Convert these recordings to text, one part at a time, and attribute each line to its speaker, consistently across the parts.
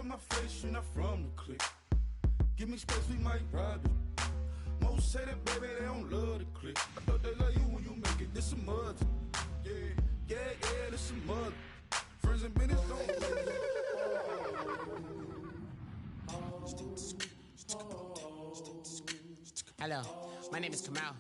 Speaker 1: my face, you're not from the clique. Give me space, we might ride it. Most say that, baby, they don't love the clique. I thought they love you when you make it, this some mud. Yeah, this some mud. Friends and business don't
Speaker 2: Hello, my name is Kamal.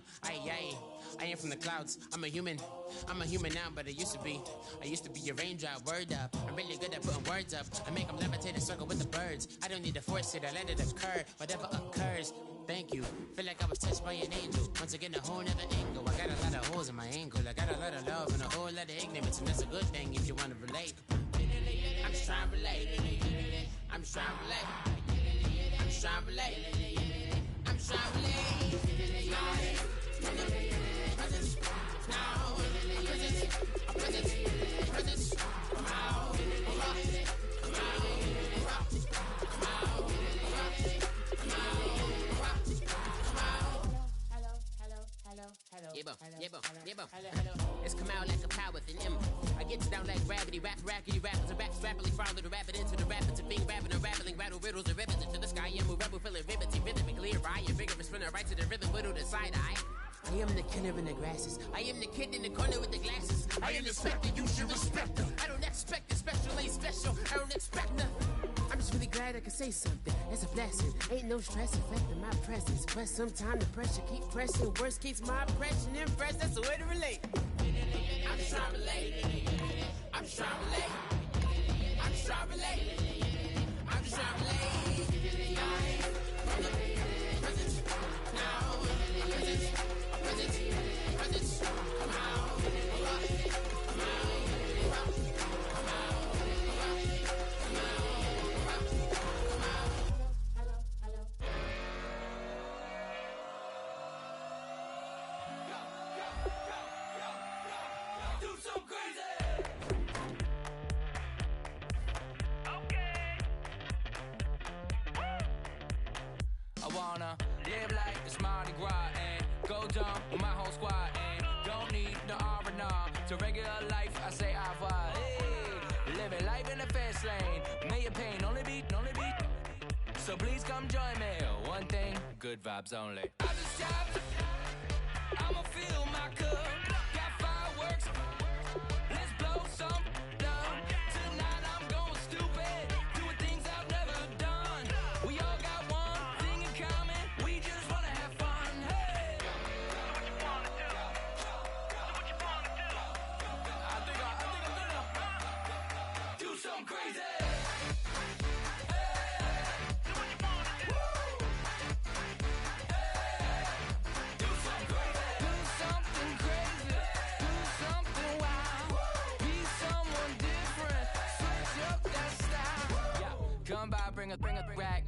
Speaker 2: I am from the clouds. I'm a human now, but I used to be a raindrop, word up. I'm really good at putting words up. I make them levitate and circle with the birds. I don't need to force it, I let it occur. Whatever occurs, thank you. Feel like I was touched by an angel. Once again, a whole nother angle. I got a lot of holes in my angle. I got a lot of love and a whole lot of ignorance, and that's a good thing if you want to relate. I'm just trying to relate. I'm just trying to relate. I'm just trying to relate. I'm just trying to relate. It's come out like a power with an M. I get you down like gravity, rackety rappers and raps rapidly follow the rapid into the rapids of being rapping and rattling, rattle riddles and rivets into the sky. I'm a rebel, feeling riveting, rhythmically right. Your vigorous spinner right to the rhythm, whittle the side eye. I am the killer in the grasses. I am the kid in the corner with the glasses. I am the spectre, you should respect her. I don't expect a special, ain't special. I don't expect nothing. I'm just really glad I can say something. That's a blessing. Ain't no stress affecting my presence. But sometimes the pressure keep pressing. Worst keeps my impression impressed. That's the way to relate. I'm just trying to relate. I'm just trying to relate. I'm just trying to relate. I'm just trying to relate.
Speaker 3: Live like it's Mardi Gras and go dumb with my whole squad and don't need the R&R to regular life. I say au revoir. Hey, living life in the fast lane. May your pain only be. So please come join me. One thing, good vibes only. I just stopped. I'ma fill my cup. Got fireworks. Let's blow some. Tonight I'm going stupid. Doing things I've never done. We all got one thing in common. We just wanna have fun. Hey. Do what you wanna do. Do what you wanna do. I think I'm gonna do something crazy. Bring a rack,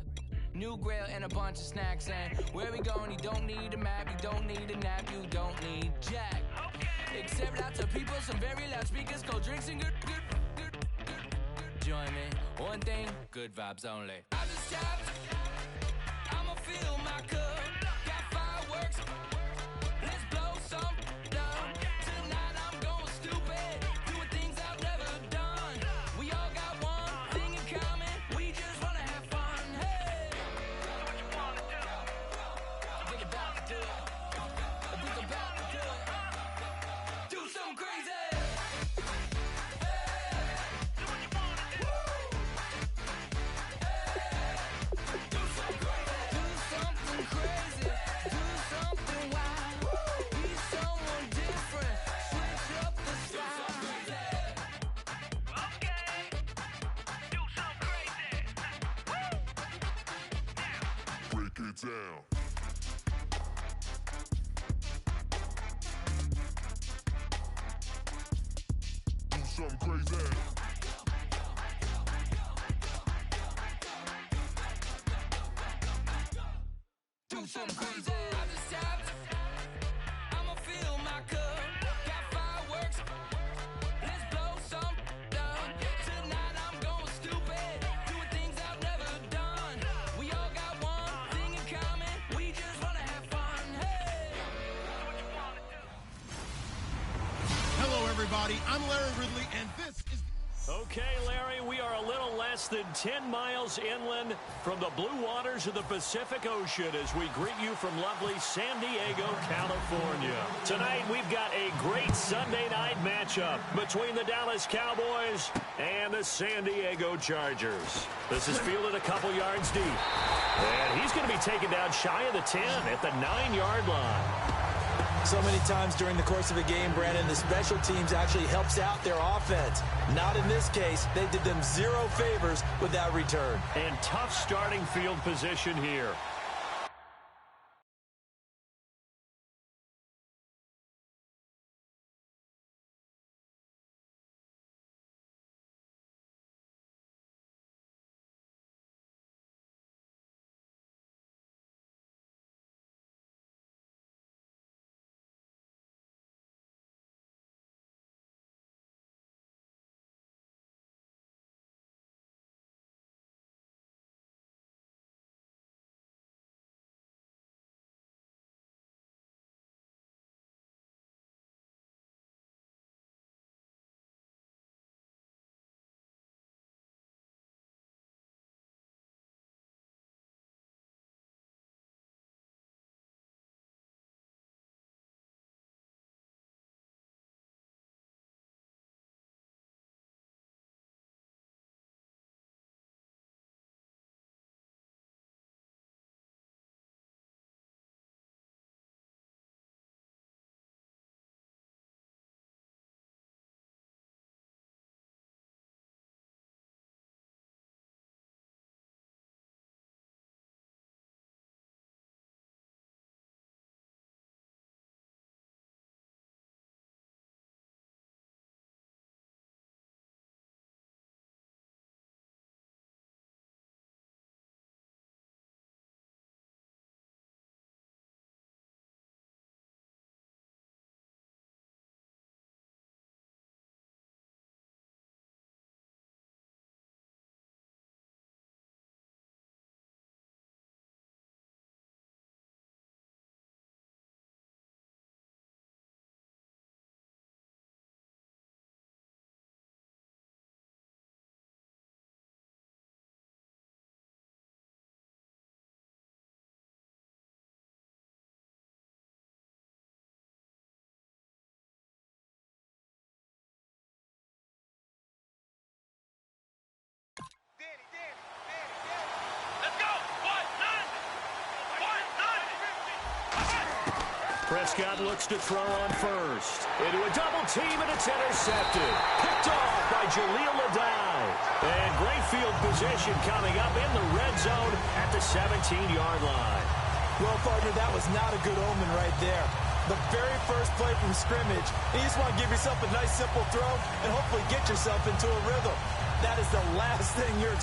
Speaker 3: new grill and a bunch of snacks. And where we going, you don't need a map, you don't need a nap, you don't need jack. Okay. Except lots of people, some very loud speakers, cold drinks and good. Join me, one thing, good vibes only. I just stopped, I'ma fill my cup. Got fireworks, let's blow some down. Tonight I'm going stupid, doing things I've never done. We all got one thing in common. We just wanna have fun. Hey, do what you wanna do. Think about to do it. Think about to do it. Do something crazy. Hey, do what you wanna do. Hey, do something crazy. Do something crazy. Do something wild. Be someone different. Switch up the style. Okay. Do something crazy.
Speaker 4: Break it down. Do something crazy.
Speaker 3: Do something crazy. I just stopped. I'ma fill my cup. Got fireworks. Let's blow some down. Tonight I'm going stupid. Doing things I've never done. We all got one thing in common. We just wanna have fun. Hey. Do what you wanna do.
Speaker 5: Hello, everybody. I'm Larry Ridley, and this is Okay, Larry, we are a little less than 10 miles inland from the blue waters of the Pacific Ocean as we greet you from lovely San Diego, California. Tonight, we've got a great Sunday night matchup between the Dallas Cowboys and the San Diego Chargers. This is fielded a couple yards deep. And he's going to be taken down shy of the 10 at the 9-yard line.
Speaker 6: So many times during the course of a game, Brandon, the special teams actually helps out their offense. Not in this case. They did them zero favors with that return.
Speaker 5: And tough starting field position here. Prescott looks to throw on first. Into a double team, and it's intercepted. Picked off by Jaleel Ladai. And great field position coming up in the red zone at the 17-yard line.
Speaker 6: Well, partner, that was not a good omen right there. The very first play from scrimmage, you just want to give yourself a nice, simple throw and hopefully get yourself into a rhythm. That is the last thing you're...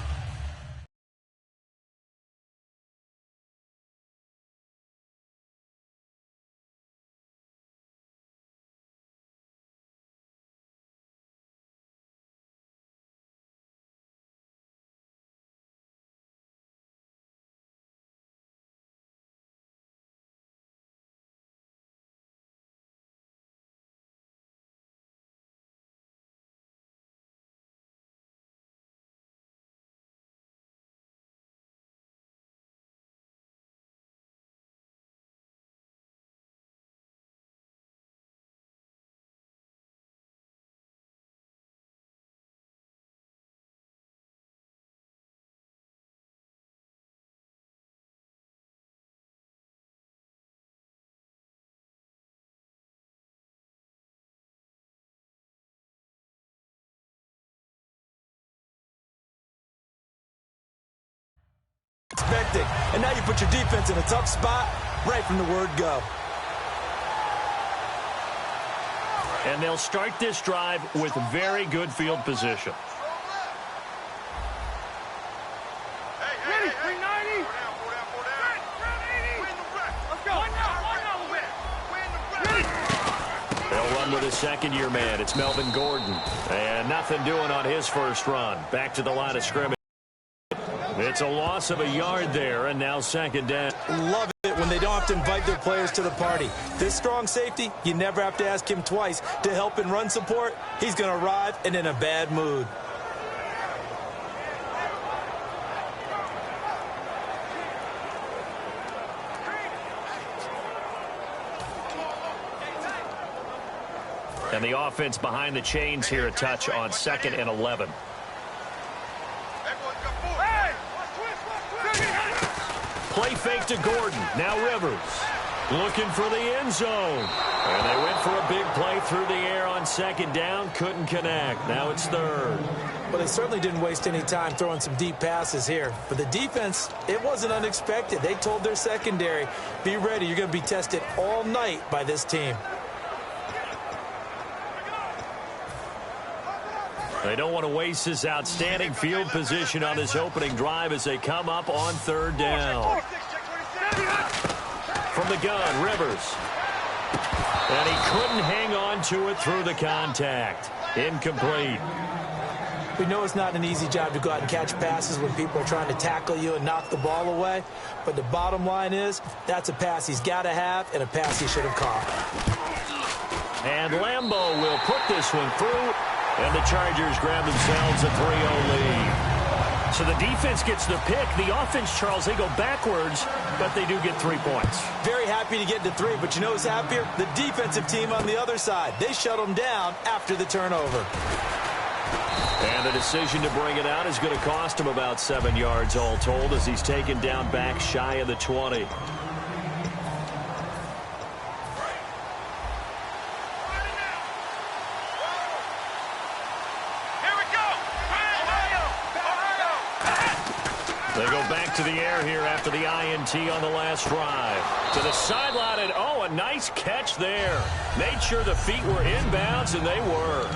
Speaker 6: expecting. And now you put your defense in a tough spot right from the word go.
Speaker 5: And they'll start this drive with very good field position.
Speaker 7: Ready, 390. Let's go.
Speaker 5: They'll run with a second-year man. It's Melvin Gordon. And nothing doing on his first run. Back to the line of scrimmage. It's a loss of a yard there, and now second down.
Speaker 6: Love it when they don't have to invite their players to the party. This strong safety, you never have to ask him twice to help in run support. He's going to arrive and in a bad mood.
Speaker 5: And the offense behind the chains here, a touch on 2nd and 11. Play fake to Gordon. Now Rivers looking for the end zone. And they went for a big play through the air on 2nd down. Couldn't connect. Now it's 3rd.
Speaker 6: Well, they certainly didn't waste any time throwing some deep passes here. For the defense, it wasn't unexpected. They told their secondary, be ready. You're going to be tested all night by this team.
Speaker 5: They don't want to waste this outstanding field position on this opening drive as they come up on 3rd down. From the gun, Rivers. And he couldn't hang on to it through the contact. Incomplete.
Speaker 6: We know it's not an easy job to go out and catch passes when people are trying to tackle you and knock the ball away. But the bottom line is, that's a pass he's got to have and a pass he should have caught.
Speaker 5: And Lambeau will put this one through. And the Chargers grab themselves a 3-0 lead. So the defense gets the pick. The offense, Charles, they go backwards, but they do get 3 points.
Speaker 6: Very happy to get to 3, but you know who's happier? The defensive team on the other side. They shut them down after the turnover.
Speaker 5: And the decision to bring it out is going to cost him about 7 yards all told as he's taken down back shy of the 20. They go back to the air here after the INT on the last drive. To the sideline, and oh, a nice catch there. Made sure the feet were inbounds, and they were.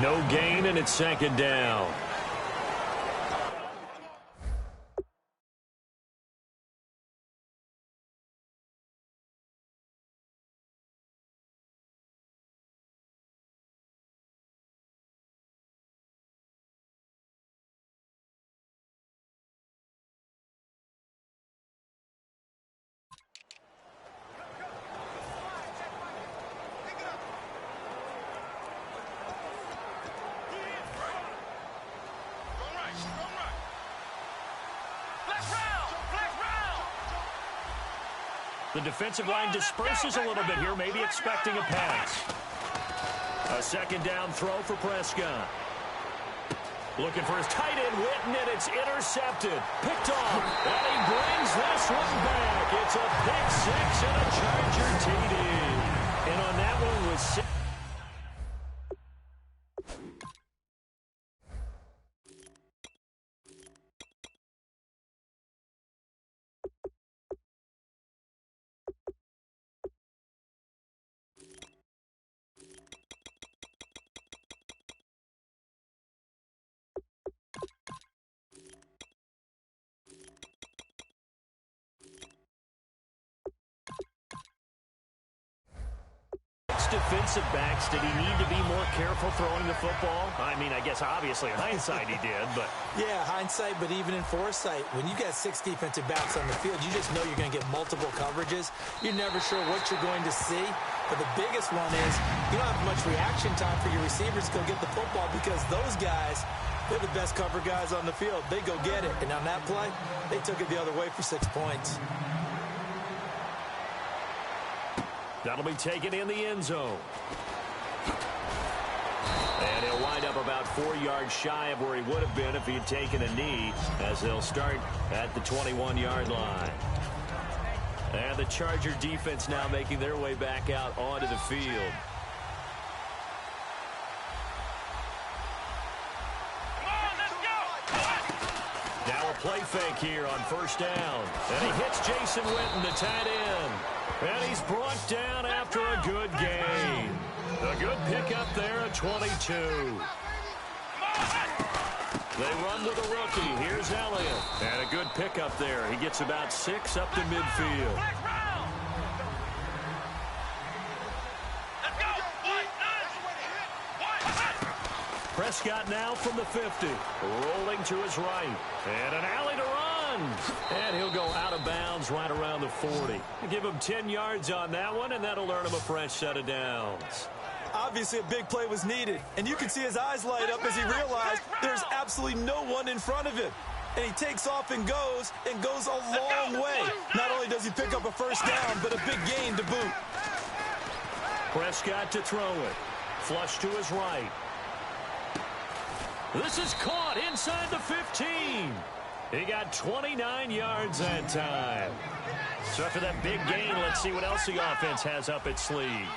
Speaker 5: No gain, and it's 2nd down. The defensive line disperses a little bit here, maybe expecting a pass. A 2nd down throw for Prescott. Looking for his tight end, Witten, and it's intercepted. Picked off, and he brings this one back. It's a pick 6 and a Charger TD. And on that one was 6. Defensive backs, did he need to be more careful throwing the football? I mean, I guess obviously in hindsight he did, but...
Speaker 6: Yeah, hindsight, but even in foresight, when you got 6 defensive backs on the field, you just know you're going to get multiple coverages. You're never sure what you're going to see. But the biggest one is you don't have much reaction time for your receivers to go get the football because those guys, they're the best cover guys on the field. They go get it. And on that play, they took it the other way for 6 points.
Speaker 5: That'll be taken in the end zone. And he'll wind up about 4 yards shy of where he would have been if he had taken a knee, as they'll start at the 21-yard line. And the Charger defense now making their way back out onto the field. Now a play fake here on 1st down. And he hits Jason Witten, the tight end. And he's brought down after a good gain. A good pickup there at 22. They run with a rookie. Here's Elliott. And a good pickup there. He gets about 6 up to midfield. Prescott now from the 50. Rolling to his right. And an alley to run. And he'll go out of bounds right around the 40. Give him 10 yards on that one, and that'll earn him a fresh set of downs.
Speaker 6: Obviously, a big play was needed. And you can see his eyes light up as he realized there's absolutely no one in front of him. And he takes off and goes a long way. Not only does he pick up a 1st down, but a big gain to boot.
Speaker 5: Prescott to throw it. Flush to his right. This is caught inside the 15. He got 29 yards that time. So after that big gain, let's see what else the offense has up its sleeve.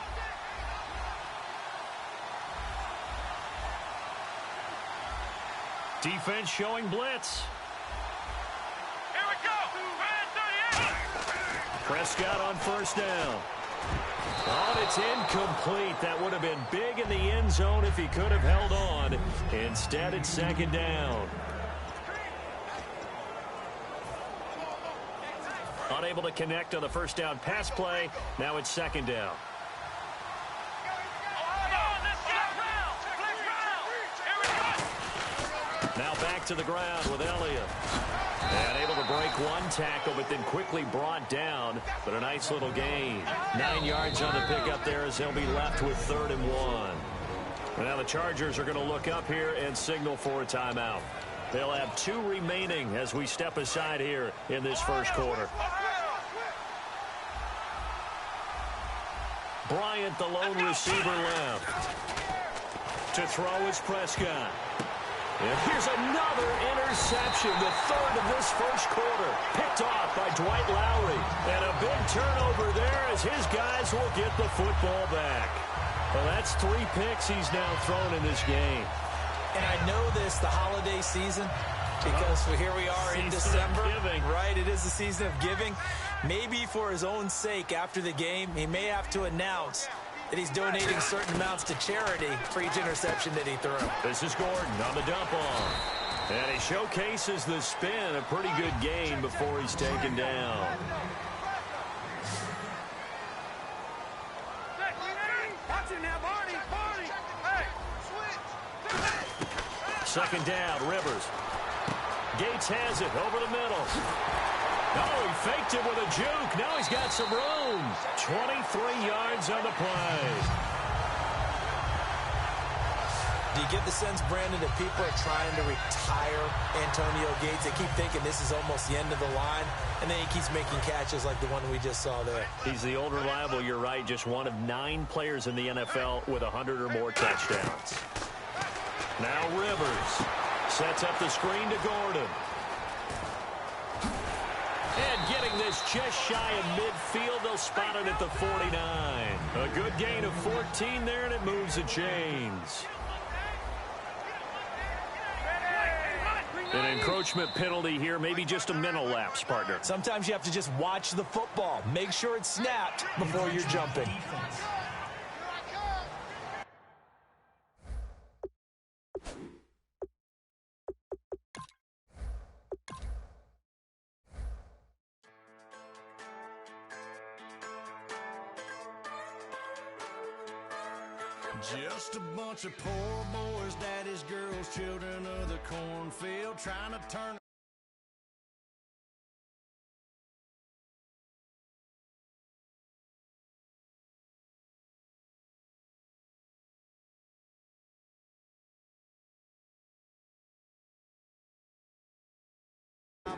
Speaker 5: Defense showing blitz.
Speaker 7: Here we go.
Speaker 5: Prescott on first down. Oh, it's incomplete. That would have been big in the end zone if he could have held on. Instead, it's second down. Unable to connect on the first down pass play. Now it's second down. Now back to the ground with Elliott. And able to break one tackle, but then quickly brought down. But a nice little gain. 9 yards on the pickup there as they'll be left with 3rd and 1. Now the Chargers are going to look up here and signal for a timeout. They'll have 2 remaining as we step aside here in this first quarter. Bryant, the lone receiver, left. To throw is Prescott. And here's another interception, the 3rd of this first quarter. Picked off by Dwight Lowry. And a big turnover there as his guys will get the football back. Well, that's 3 picks he's now thrown in this game.
Speaker 6: And I know this, the holiday season, because here we are in December. Right, it is the season of giving. Maybe for his own sake after the game, he may have to announce that he's donating certain amounts to charity for each interception that he threw.
Speaker 5: This is Gordon on the dump off. And he showcases the spin, a pretty good gain before he's taken down. Second down, Rivers. Gates has it over the middle. Oh, he faked it with a juke. Now he's got some room. 23 yards on the play.
Speaker 6: Do you get the sense, Brandon, that people are trying to retire Antonio Gates? They keep thinking this is almost the end of the line, and then he keeps making catches like the one we just saw there.
Speaker 5: He's the old reliable, you're right, just one of 9 players in the NFL with 100 or more touchdowns. Now Rivers sets up the screen to Gordon. And getting this just shy of midfield, they'll spot it at the 49. A good gain of 14 there, and it moves the chains. An encroachment penalty here, maybe just a mental lapse, partner.
Speaker 6: Sometimes you have to just watch the football. Make sure it's snapped before you're jumping.
Speaker 1: Just a bunch of poor boys, daddy's girls, children of the cornfield, trying to turn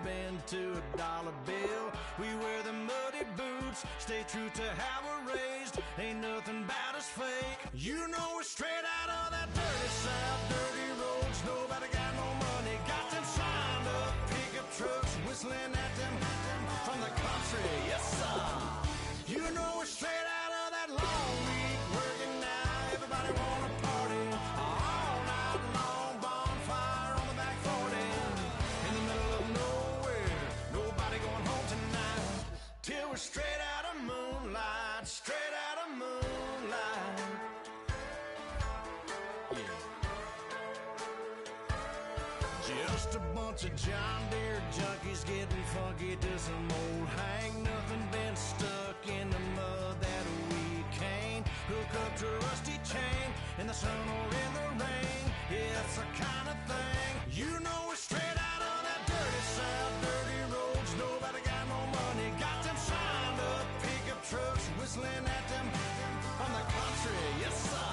Speaker 1: been to a dollar bill. We wear the muddy boots, stay true to how we're raised. Ain't nothing about us fake. You know we're straight out of that dirty south, dirty roads. Nobody got no money, got them signed up pickup trucks, whistling at them from the country. Yes, sir. You know we're straight out of that long week, working now. Everybody wanna party all night long, bonfire on the back 40 in the middle of nowhere. Nobody going home tonight till we're straight out of moonlight, straight out of moonlight. Yeah. Just a bunch of John Deere junkies getting funky to some old hang. Nothing been stuck in the mud that we can't hook up to a rusty chain in the sun or in the rain. Yeah, it's the kind of thing. You know we're straight out of that dirty south, dirty roads. Nobody got no money, got them signed up pickup trucks, whistling at them from the country. Yes, sir.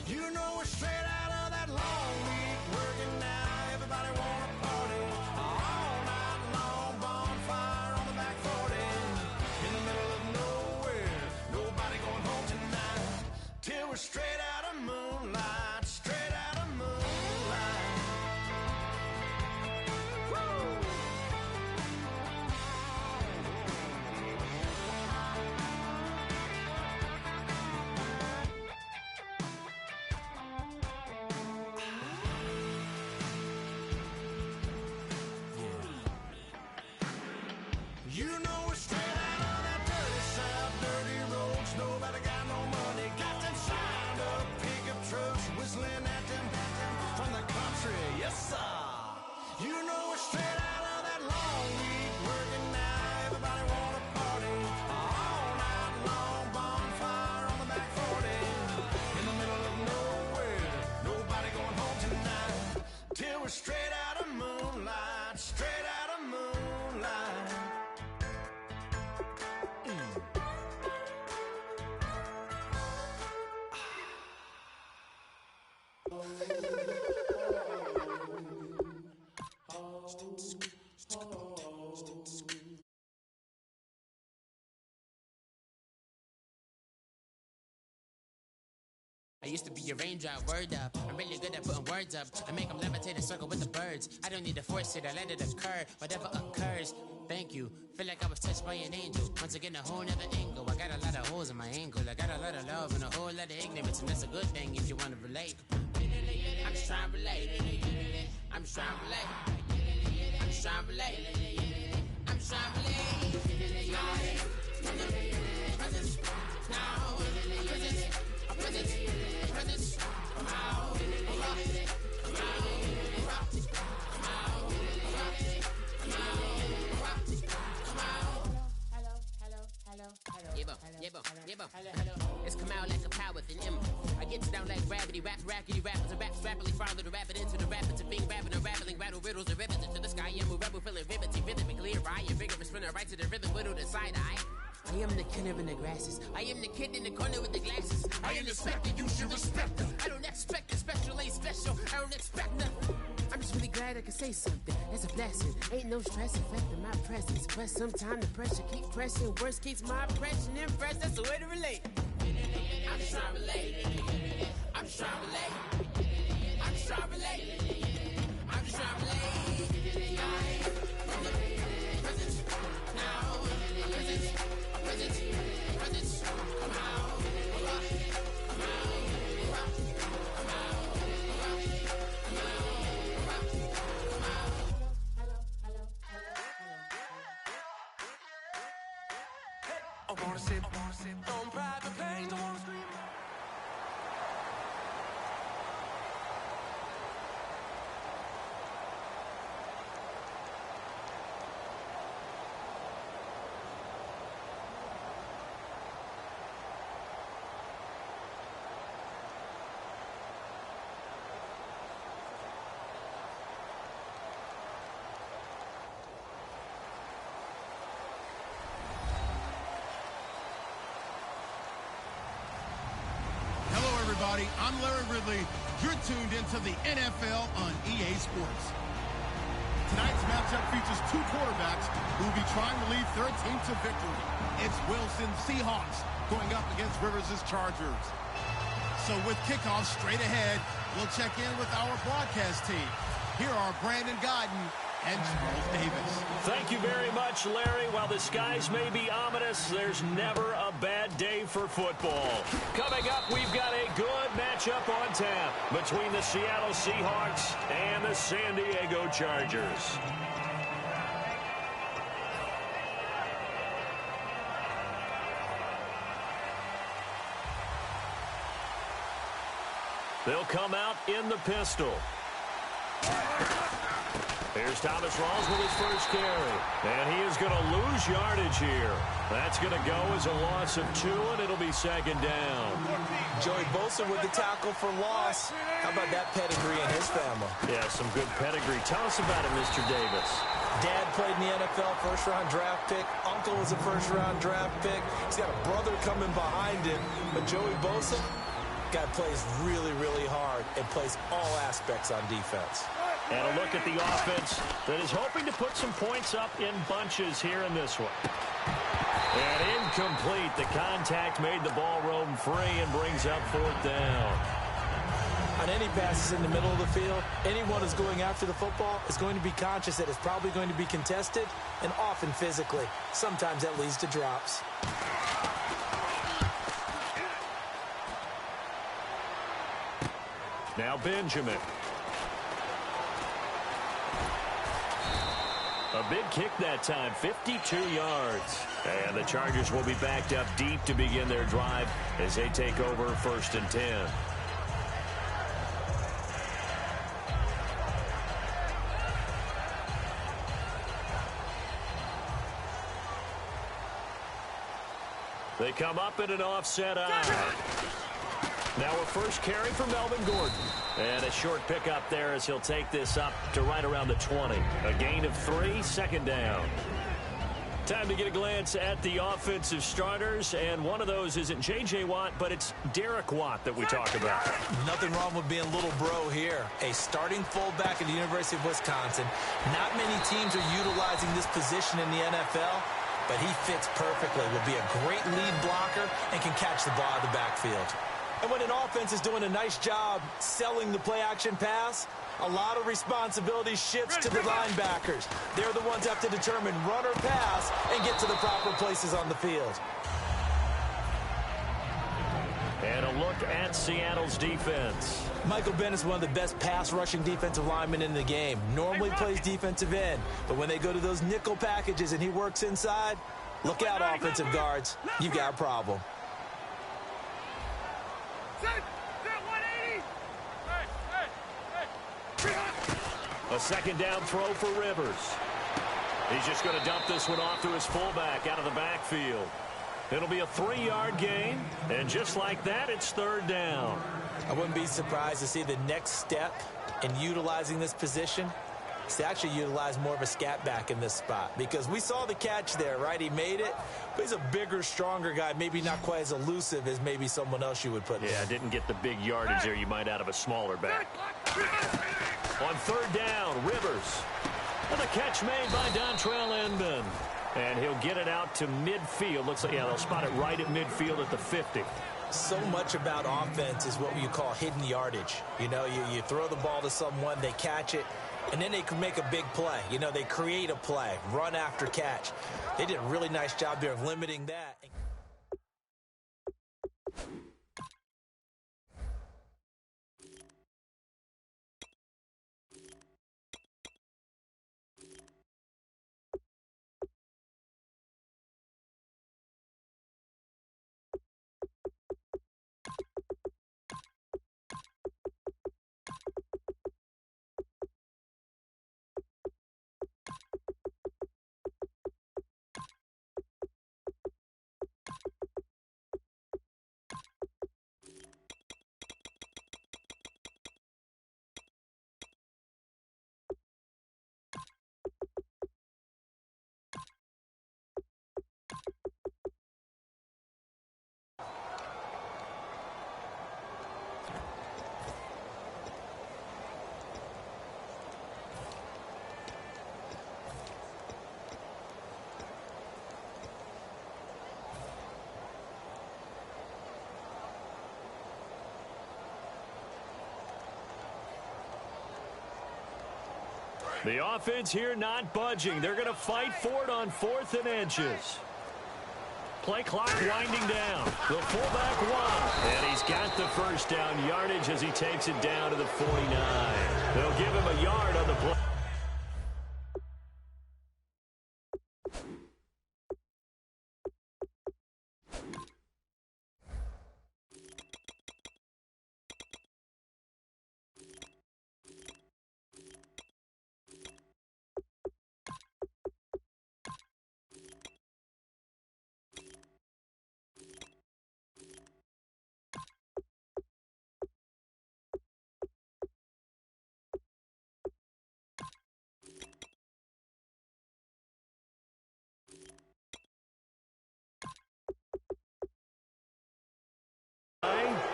Speaker 1: You know we're straight out of that long week, working now. Everybody wanna party all night long, bonfire on the back 40 in the middle of nowhere. Nobody going home tonight till we're straight out of
Speaker 2: I used to be a raindrop, word up. I'm really good at putting words up. I make them levitate and circle with the birds. I don't need to force it, I let it occur. Whatever occurs, thank you. Feel like I was touched by an angel. Once again, a whole nother angle. I got a lot of holes in my angle. I got a lot of love and a whole lot of ignorance. And that's a good thing if you want to relate. I'm just trying to relate. I'm just trying to relate. I'm just trying to relate. I'm just trying to relate. Presence. Now. Presence. Presence. Presence. Come out. Come out. Come out. Come out. It's come out like a power within him. I get down like gravity, rackety rappers and raps rapidly farther to rapid into the rapids of being rapping and rattling, rattle riddles and rivets into the sky. I'm a rebel feeling rhythmic, clear eye, and vigorous spinner right to the rhythm, widow to side eye. I am the killer in the grasses. I am the kid in the corner with the glasses. I am the specter, you should respect them. I don't expect a special, ain't special. I don't expect nothing. I'm just really glad I can say something. That's a blessing. Ain't no stress affecting my presence. But sometimes the pressure keep pressing. Worst keeps my impression impressed. That's the way to relate. I'm just trying to relate. I'm just trying to relate. I'm just trying to relate. I'm just trying to relate. Presence. Now. Presence. Presence. Presence. Come out. Come out. Come out. Come out.
Speaker 3: I wanna sip on private planes, I wanna scream.
Speaker 8: I'm Larry Ridley. You're tuned into the NFL on EA Sports. Tonight's matchup features two quarterbacks who will be trying to lead their team to victory. It's Wilson's Seahawks going up against Rivers' Chargers. So with kickoff straight ahead, we'll check in with our broadcast team. Here are Brandon Godden and Charles Davis.
Speaker 5: Thank you very much, Larry. While the skies may be ominous, there's never a bad day for football. Coming up, we've got a good matchup on tap between the Seattle Seahawks and the San Diego Chargers. They'll come out in the pistol. Here's Thomas Rawls with his first carry. And he is going to lose yardage here. That's going to go as a loss of 2, and it'll be second down.
Speaker 6: Joey Bosa with the tackle for loss. How about that pedigree in his family?
Speaker 5: Yeah, some good pedigree. Tell us about it, Mr. Davis.
Speaker 6: Dad played in the NFL, first-round draft pick. Uncle was a first-round draft pick. He's got a brother coming behind him. But Joey Bosa, guy plays really, really hard and plays all aspects on defense.
Speaker 5: And a look at the offense that is hoping to put some points up in bunches here in this one. And incomplete. The contact made the ball roam free and brings up fourth down.
Speaker 6: On any passes in the middle of the field, anyone who's going after the football is going to be conscious that it's probably going to be contested, and often physically. Sometimes that leads to drops.
Speaker 5: Now Benjamin. A big kick that time, 52 yards. And the Chargers will be backed up deep to begin their drive as they take over 1st and 10. They come up in an offset eye. Now a first carry for Melvin Gordon. And a short pickup there as he'll take this up to right around the 20. A gain of 3, second down. Time to get a glance at the offensive starters, and one of those isn't J.J. Watt, but it's Derek Watt that we talk about.
Speaker 6: Nothing wrong with being little bro here. A starting fullback at the University of Wisconsin. Not many teams are utilizing this position in the NFL, but he fits perfectly. Will be a great lead blocker and can catch the ball out of the backfield. And when an offense is doing a nice job selling the play-action pass, a lot of responsibility shifts to the linebackers. They're the ones that have to determine run or pass and get to the proper places on the field.
Speaker 5: And a look at Seattle's defense.
Speaker 6: Michael Bennett is one of the best pass-rushing defensive linemen in the game. Normally plays defensive end, but when they go to those nickel packages and he works inside, look out, offensive guards. You've got a problem.
Speaker 5: A second down throw for Rivers. He's just going to dump this one off to his fullback out of the backfield. It'll be a 3-yard gain, and just like that, it's third down.
Speaker 6: I wouldn't be surprised to see the next step in utilizing this position is to actually utilize more of a scat back in this spot, because we saw the catch there, right? He made it, but he's a bigger, stronger guy, maybe not quite as elusive as maybe someone else you would put in.
Speaker 5: Yeah, didn't get the big yardage there you might out of a smaller back. On third down, Rivers. And the catch made by Dontrell Inman. And he'll get it out to midfield. Looks like, yeah, they'll spot it right at midfield at the 50.
Speaker 6: So much about offense is what you call hidden yardage. You know, you throw the ball to someone, they catch it, and then they can make a big play. You know, they create a play, run after catch. They did a really nice job there of limiting that.
Speaker 5: The offense here not budging. They're going to fight for it on 4th and inches. Play clock winding down. The fullback won. And he's got the first down yardage as he takes it down to the 49. They'll give him a yard on the play.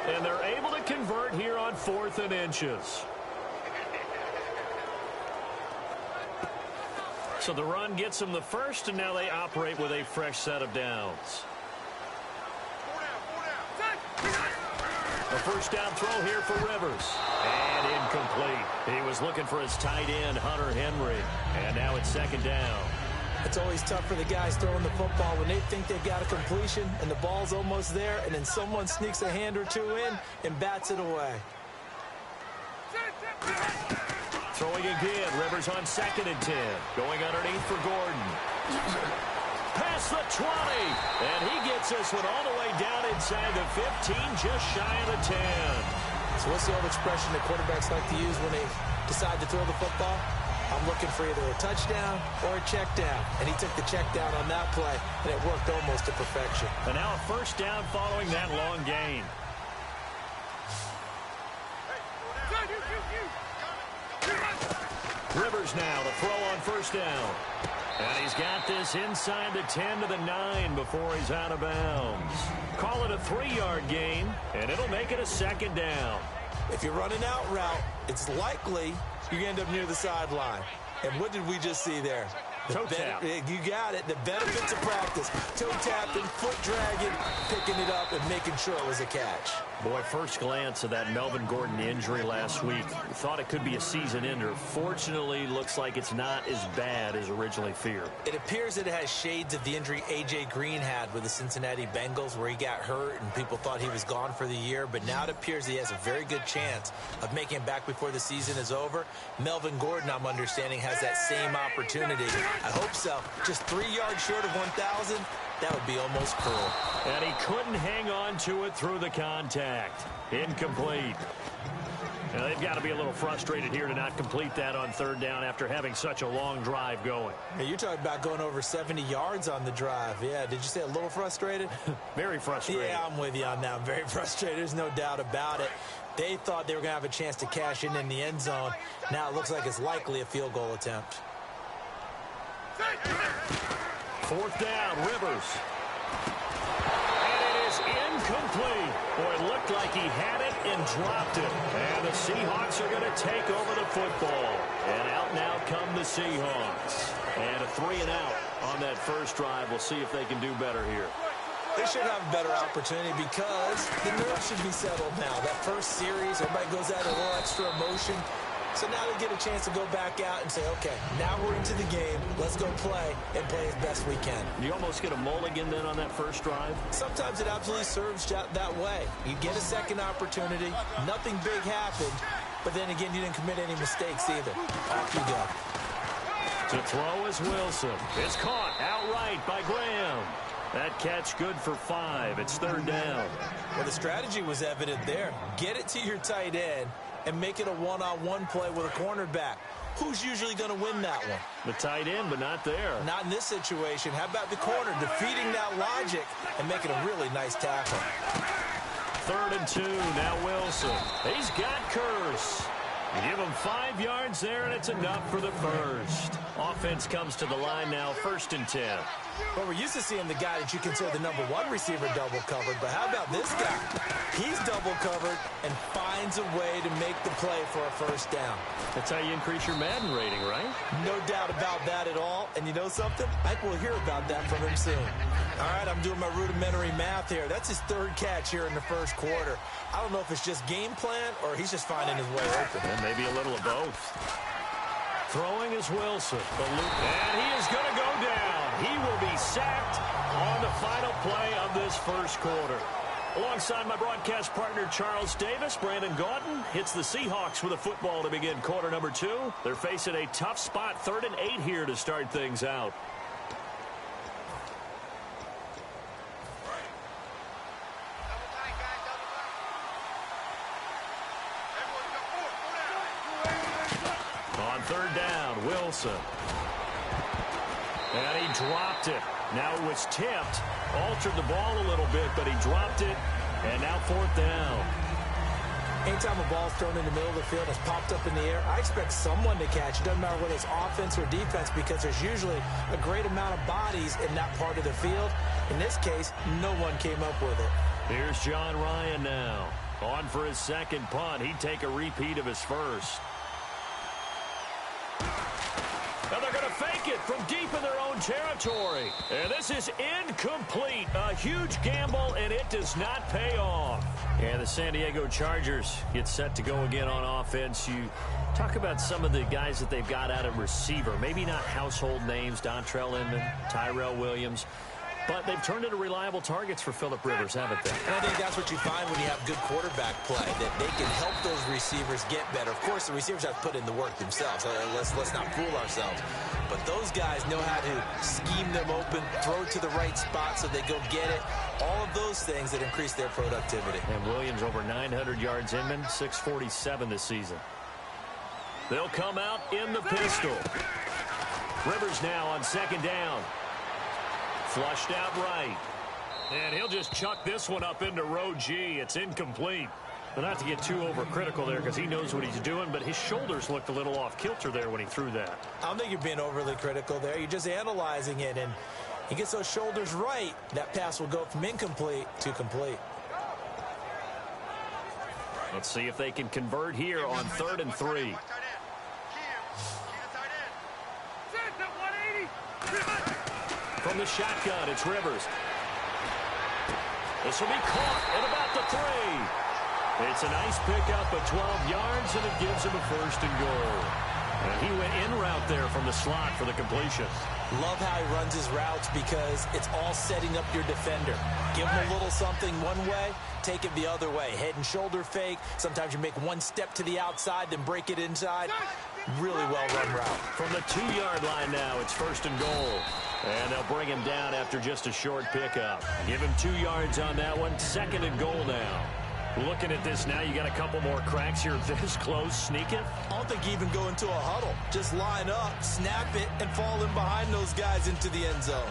Speaker 5: And they're able to convert here on 4th and inches. So the run gets them the first, and now they operate with a fresh set of downs. A first down throw here for Rivers. And incomplete. He was looking for his tight end, Hunter Henry. And now it's second down.
Speaker 6: It's always tough for the guys throwing the football when they think they've got a completion and the ball's almost there, and then someone sneaks a hand or two in and bats it away.
Speaker 5: Throwing again. Rivers on 2nd and 10. Going underneath for Gordon. Past the 20. And he gets this one all the way down inside the 15, just shy of the 10.
Speaker 6: So what's the old expression that quarterbacks like to use when they decide to throw the football? I'm looking for either a touchdown or a check down. And he took the check down on that play, and it worked almost to perfection.
Speaker 5: And now a first down following that long gain. Rivers now to throw on first down. And he's got this inside the 10 to the 9 before he's out of bounds. Call it a 3-yard gain, and it'll make it a second down.
Speaker 6: If you run an out route, it's likely you're going to end up near the sideline. And what did we just see there?
Speaker 5: Toe tap.
Speaker 6: You got it. The benefits of practice. Toe tapping, foot dragging, picking it up, and making sure it was a catch.
Speaker 5: Boy, first glance of that Melvin Gordon injury last week. We thought it could be a season ender. Fortunately, looks like it's not as bad as originally feared.
Speaker 6: It appears that it has shades of the injury A.J. Green had with the Cincinnati Bengals, where he got hurt and people thought he was gone for the year. But now it appears he has a very good chance of making it back before the season is over. Melvin Gordon, I'm understanding, has that same opportunity. I hope so. Just 3 yards short of 1,000. That would be almost cruel.
Speaker 5: And he couldn't hang on to it through the contact. Incomplete. Now, they've got to be a little frustrated here to not complete that on third down after having such a long drive going.
Speaker 6: Hey, you're talking about going over 70 yards on the drive. Yeah, did you say a little frustrated?
Speaker 5: Very frustrated.
Speaker 6: Yeah, I'm with you on that. I'm very frustrated. There's no doubt about it. They thought they were going to have a chance to cash in the end zone. Now it looks like it's likely a field goal attempt.
Speaker 5: Fourth down, Rivers. And it is incomplete. Boy, it looked like he had it and dropped it. And the Seahawks are going to take over the football. And out now come the Seahawks. And a 3-and-out on that first drive. We'll see if they can do better here.
Speaker 6: They should have a better opportunity because the nerves should be settled now. That first series, everybody goes out a little extra emotion. So now they get a chance to go back out and say, okay, now we're into the game. Let's go play and play as best we can.
Speaker 5: You almost get a mulligan then on that first drive?
Speaker 6: Sometimes it absolutely serves that way. You get a second opportunity. Nothing big happened. But then again, you didn't commit any mistakes either. Off you go.
Speaker 5: To throw is Wilson. It's caught outright by Graham. That catch good for 5. It's third down.
Speaker 6: Well, the strategy was evident there. Get it to your tight end and make it a one-on-one play with a cornerback. Who's usually going to win that one?
Speaker 5: The tight end, but not there.
Speaker 6: Not in this situation. How about the corner defeating that logic and making a really nice tackle?
Speaker 5: 3rd and 2. Now Wilson. He's got Curse. Give him 5 yards there, and it's enough for the first. Offense comes to the line now, 1st and 10.
Speaker 6: Well, we're used to seeing the guy that you consider the number 1 receiver double covered, but how about this guy? He's double covered and finds a way to make the play for a first down.
Speaker 5: That's how you increase your Madden rating, right?
Speaker 6: No doubt about that at all. And you know something? I think we'll hear about that from him soon. All right, I'm doing my rudimentary math here. That's his 3rd catch here in the first quarter. I don't know if it's just game plan or he's just finding his way open.
Speaker 5: And maybe a little of both. Throwing is Wilson. And he is going to go down. He will be sacked on the final play of this first quarter. Alongside my broadcast partner, Charles Davis, Brandon Gaudin hits the Seahawks with a football to begin quarter number 2. They're facing a tough spot, 3rd and 8 here to start things out. On 3rd down, Wilson. And he dropped it. Now it was tipped. Altered the ball a little bit, but he dropped it. And now 4th down.
Speaker 6: Anytime a ball's thrown in the middle of the field and it's popped up in the air, I expect someone to catch. It doesn't matter whether it's offense or defense because there's usually a great amount of bodies in that part of the field. In this case, no one came up with it.
Speaker 5: Here's John Ryan now. On for his 2nd punt. He'd take a repeat of his first. Now they're going to fake it from deep in their own territory. And this is incomplete. A huge gamble, and it does not pay off. And the San Diego Chargers get set to go again on offense. You talk about some of the guys that they've got out at receiver. Maybe not household names, Dontrell Inman, Tyrell Williams. But they've turned into reliable targets for Phillip Rivers, haven't they?
Speaker 6: And I think that's what you find when you have good quarterback play, that they can help those receivers get better. Of course, the receivers have to put in the work themselves. Let's not fool ourselves. But those guys know how to scheme them open, throw it to the right spot so they go get it. All of those things that increase their productivity.
Speaker 5: And Williams over 900 yards, Inman, 647 this season. They'll come out in the pistol. Rivers now on 2nd down. Flushed out right. And he'll just chuck this one up into row G. It's incomplete. But not to get too overcritical there because he knows what he's doing, but his shoulders looked a little off kilter there when he threw that.
Speaker 6: I don't think you're being overly critical there. You're just analyzing it, and he gets those shoulders right. That pass will go from incomplete to complete.
Speaker 5: Let's see if they can convert here on 3rd and 3. From the shotgun, it's Rivers. This will be caught at about the 3. It's a nice pickup of 12 yards, and it gives him a first and goal. And he went in route there from the slot for the completion.
Speaker 6: Love how he runs his routes because it's all setting up your defender. Give him a little something one way, take it the other way. Head and shoulder fake. Sometimes you make one step to the outside, then break it inside. Really well-run route.
Speaker 5: From the 2-yard line now, it's first and goal. And they'll bring him down after just a short pickup. Give him 2 yards on that one. Second and goal now. Looking at this now, you got a couple more cracks here this close. Sneak it?
Speaker 6: I don't think you even go into a huddle. Just line up, snap it, and fall in behind those guys into the end zone.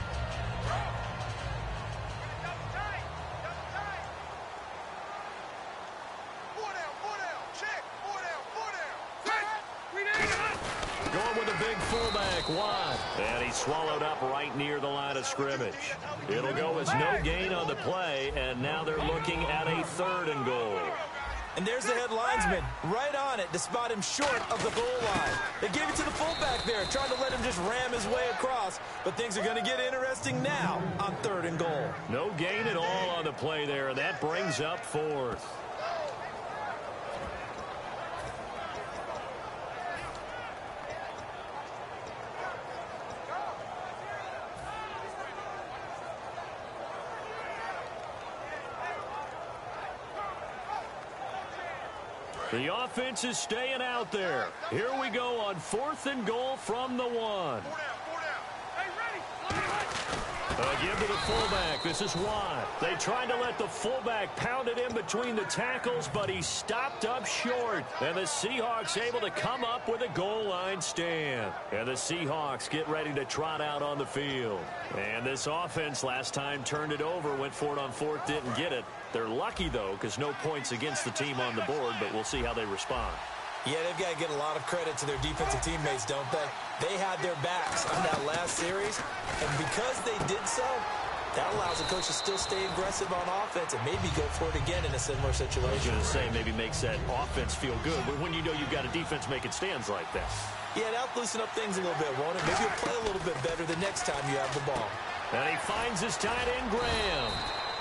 Speaker 5: Going with a big fullback, Watt. And he's swallowed up right near the line of scrimmage. It'll go as no gain on the play, and now they're looking at a third and goal.
Speaker 6: And there's the head linesman right on it to spot him short of the goal line. They gave it to the fullback there, trying to let him just ram his way across. But things are going to get interesting now on third and goal.
Speaker 5: No gain at all on the play there, and that brings up fourth. The offense is staying out there. Here we go on fourth and goal from the 1. Give to the fullback. This is Watt. They tried to let the fullback pound it in between the tackles, but he stopped up short. And the Seahawks able to come up with a goal line stand. And the Seahawks get ready to trot out on the field. And this offense last time turned it over, went for it on fourth, didn't get it. They're lucky, though, because no points against the team on the board, but we'll see how they respond.
Speaker 6: Yeah, they've got to get a lot of credit to their defensive teammates, don't they? They had their backs on that last series, and because they did so, that allows the coach to still stay aggressive on offense and maybe go for it again in a similar situation.
Speaker 5: I was going to say, maybe makes that offense feel good, but when you know you've got a defense making stands like that.
Speaker 6: Yeah, that'll loosen up things a little bit, won't it? Maybe you'll play a little bit better the next time you have the ball.
Speaker 5: And he finds his tight end, Graham.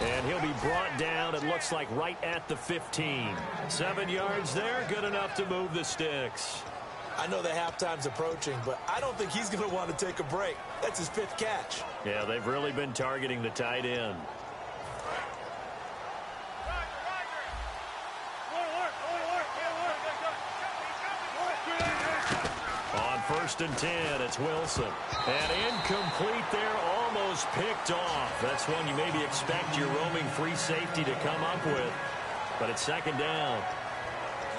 Speaker 5: And he'll be brought down, it looks like, right at the 15. 7 yards there, good enough to move the sticks.
Speaker 6: I know the halftime's approaching, but I don't think he's going to want to take a break. That's his 5th catch.
Speaker 5: Yeah, they've really been targeting the tight end. On 1st and 10, it's Wilson. And incomplete there, almost picked off. That's one you maybe expect your roaming free safety to come up with. But it's 2nd down.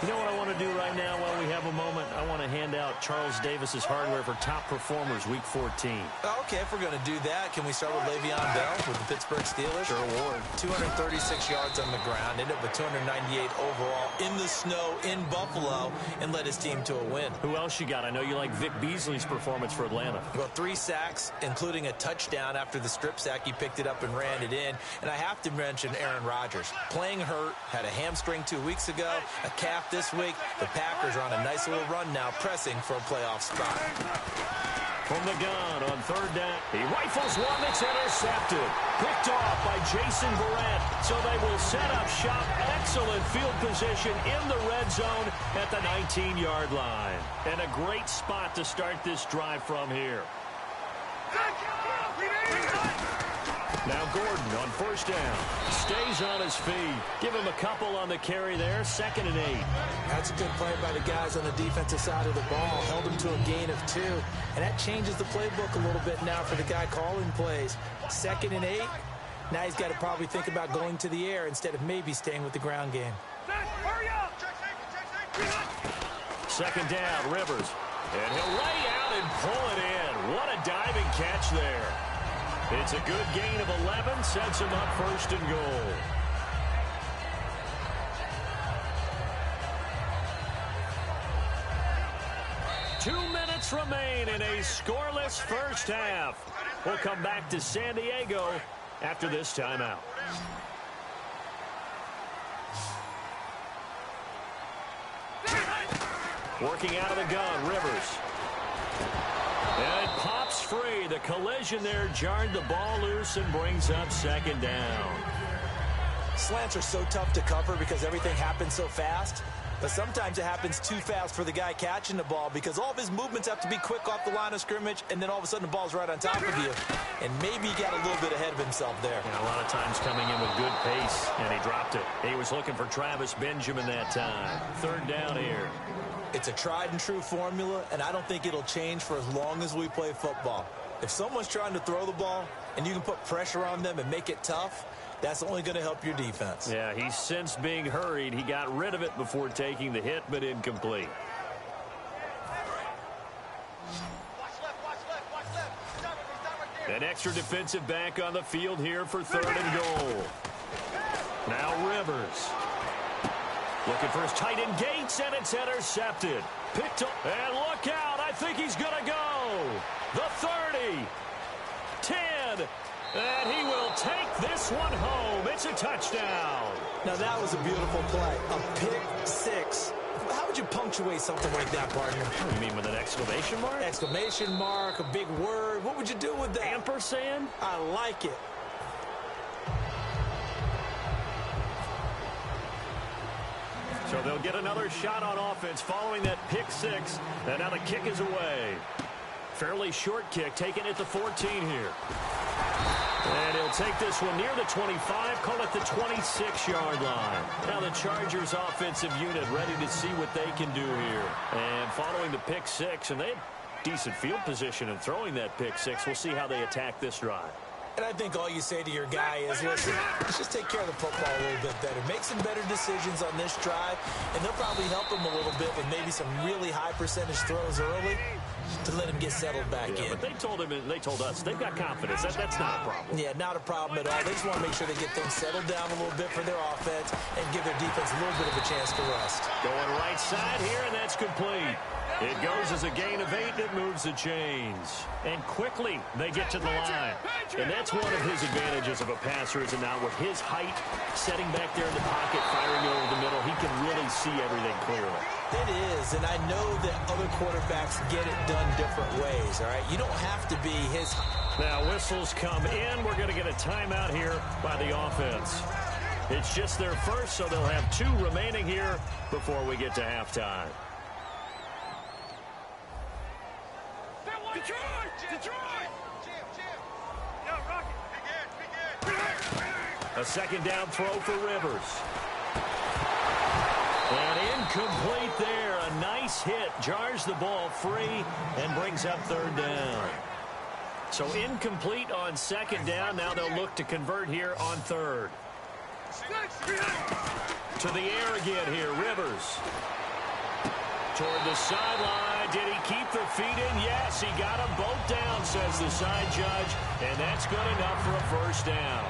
Speaker 5: You know what I want to do right now while we have a moment? I want to hand out Charles Davis's hardware for top performers week 14.
Speaker 6: Okay, if we're going to do that, can we start with Le'Veon Bell with the Pittsburgh Steelers?
Speaker 5: Sure, Ward.
Speaker 6: 236 yards on the ground, ended up with 298 overall in the snow in Buffalo, and led his team to a win.
Speaker 5: Who else you got? I know you like Vic Beasley's performance for Atlanta.
Speaker 6: Well, 3 sacks, including a touchdown after the strip sack. He picked it up and ran it in. And I have to mention Aaron Rodgers. Playing hurt, had a hamstring 2 weeks ago, a calf this week. The Packers are on a nice little run now, pressing for a playoff spot.
Speaker 5: From the gun on 3rd down, he rifles one that's intercepted. Picked off by Jason Barrett. So they will set up shop. Excellent field position in the red zone at the 19-yard line. And a great spot to start this drive from here. Now Gordon on 1st down. Stays on his feet. Give him a couple on the carry there. 2nd and 8.
Speaker 6: That's a good play by the guys on the defensive side of the ball. Held him to a gain of 2. And that changes the playbook a little bit now for the guy calling plays. 2nd and 8. Now he's got to probably think about going to the air instead of maybe staying with the ground game.
Speaker 5: 2nd down, Rivers. And he'll lay out and pull it in. What a diving catch there. It's a good gain of 11, sets him up 1st and goal. Two minutes remain in a scoreless first half. We'll come back to San Diego after this timeout. Working out of the gun, Rivers. And it pops free. The collision there jarred the ball loose and brings up second down.
Speaker 6: Slants are so tough to cover because everything happens so fast. But sometimes it happens too fast for the guy catching the ball because all of his movements have to be quick off the line of scrimmage, and then all of a sudden the ball's right on top of you. And maybe he got a little bit ahead of himself there.
Speaker 5: Yeah, a lot of times coming in with good pace, and he dropped it. He was looking for Travis Benjamin that time. Third down here.
Speaker 6: It's a tried-and-true formula, and I don't think it'll change for as long as we play football. If someone's trying to throw the ball and you can put pressure on them and make it tough, that's only going to help your defense.
Speaker 5: Yeah, he's since being hurried. He got rid of it before taking the hit, but incomplete. An extra defensive back on the field here for third and goal. Now Rivers. Looking for his tight end Gates, and it's intercepted. Picked up, and look out. I think he's going to go. The 30. 10. And he will take this one home. It's a touchdown.
Speaker 6: Now, that was a beautiful play. A pick six. How would you punctuate something like that, partner?
Speaker 5: You mean with an exclamation mark?
Speaker 6: Exclamation mark, a big word. What would you do with that?
Speaker 5: Ampersand?
Speaker 6: I like it.
Speaker 5: So they'll get another shot on offense following that pick six. And now the kick is away. Fairly short kick, taken at the 14 here. And he'll take this one near the 25, call it the 26-yard line. Now the Chargers offensive unit ready to see what they can do here. And following the pick six, and they had decent field position in throwing that pick six. We'll see how they attack this drive.
Speaker 6: And I think all you say to your guy is, listen, let's just take care of the football a little bit better. Make some better decisions on this drive, and they'll probably help him a little bit with maybe some really high percentage throws early to let him get settled back in.
Speaker 5: But they told him, and they told us, they've got confidence. That's not a problem.
Speaker 6: Yeah, not a problem at all. They just want to make sure they get things settled down a little bit for their offense and give their defense a little bit of a chance to rest.
Speaker 5: Going right side here, and that's complete. It goes as a gain of 8, and it moves the chains. And quickly, they get to the line. And that's one of his advantages of a passer, is now with his height, setting back there in the pocket, firing over the middle, he can really see everything clearly.
Speaker 6: It is, and I know that other quarterbacks get it done different ways, all right? You don't have to be his...
Speaker 5: Now, whistles come in. We're going to get a timeout here by the offense. It's just their first, so they'll have 2 remaining here before we get to halftime.
Speaker 7: Detroit! Yo, Rocky,
Speaker 5: A second down throw for Rivers. And incomplete there. A nice hit. Jars the ball free and brings up third down. So incomplete on second down. Now they'll look to convert here on third. To the air again here. Rivers. Toward the sideline. Did he keep the feet in? Yes, he got them both down, says the side judge. And that's good enough for a first down.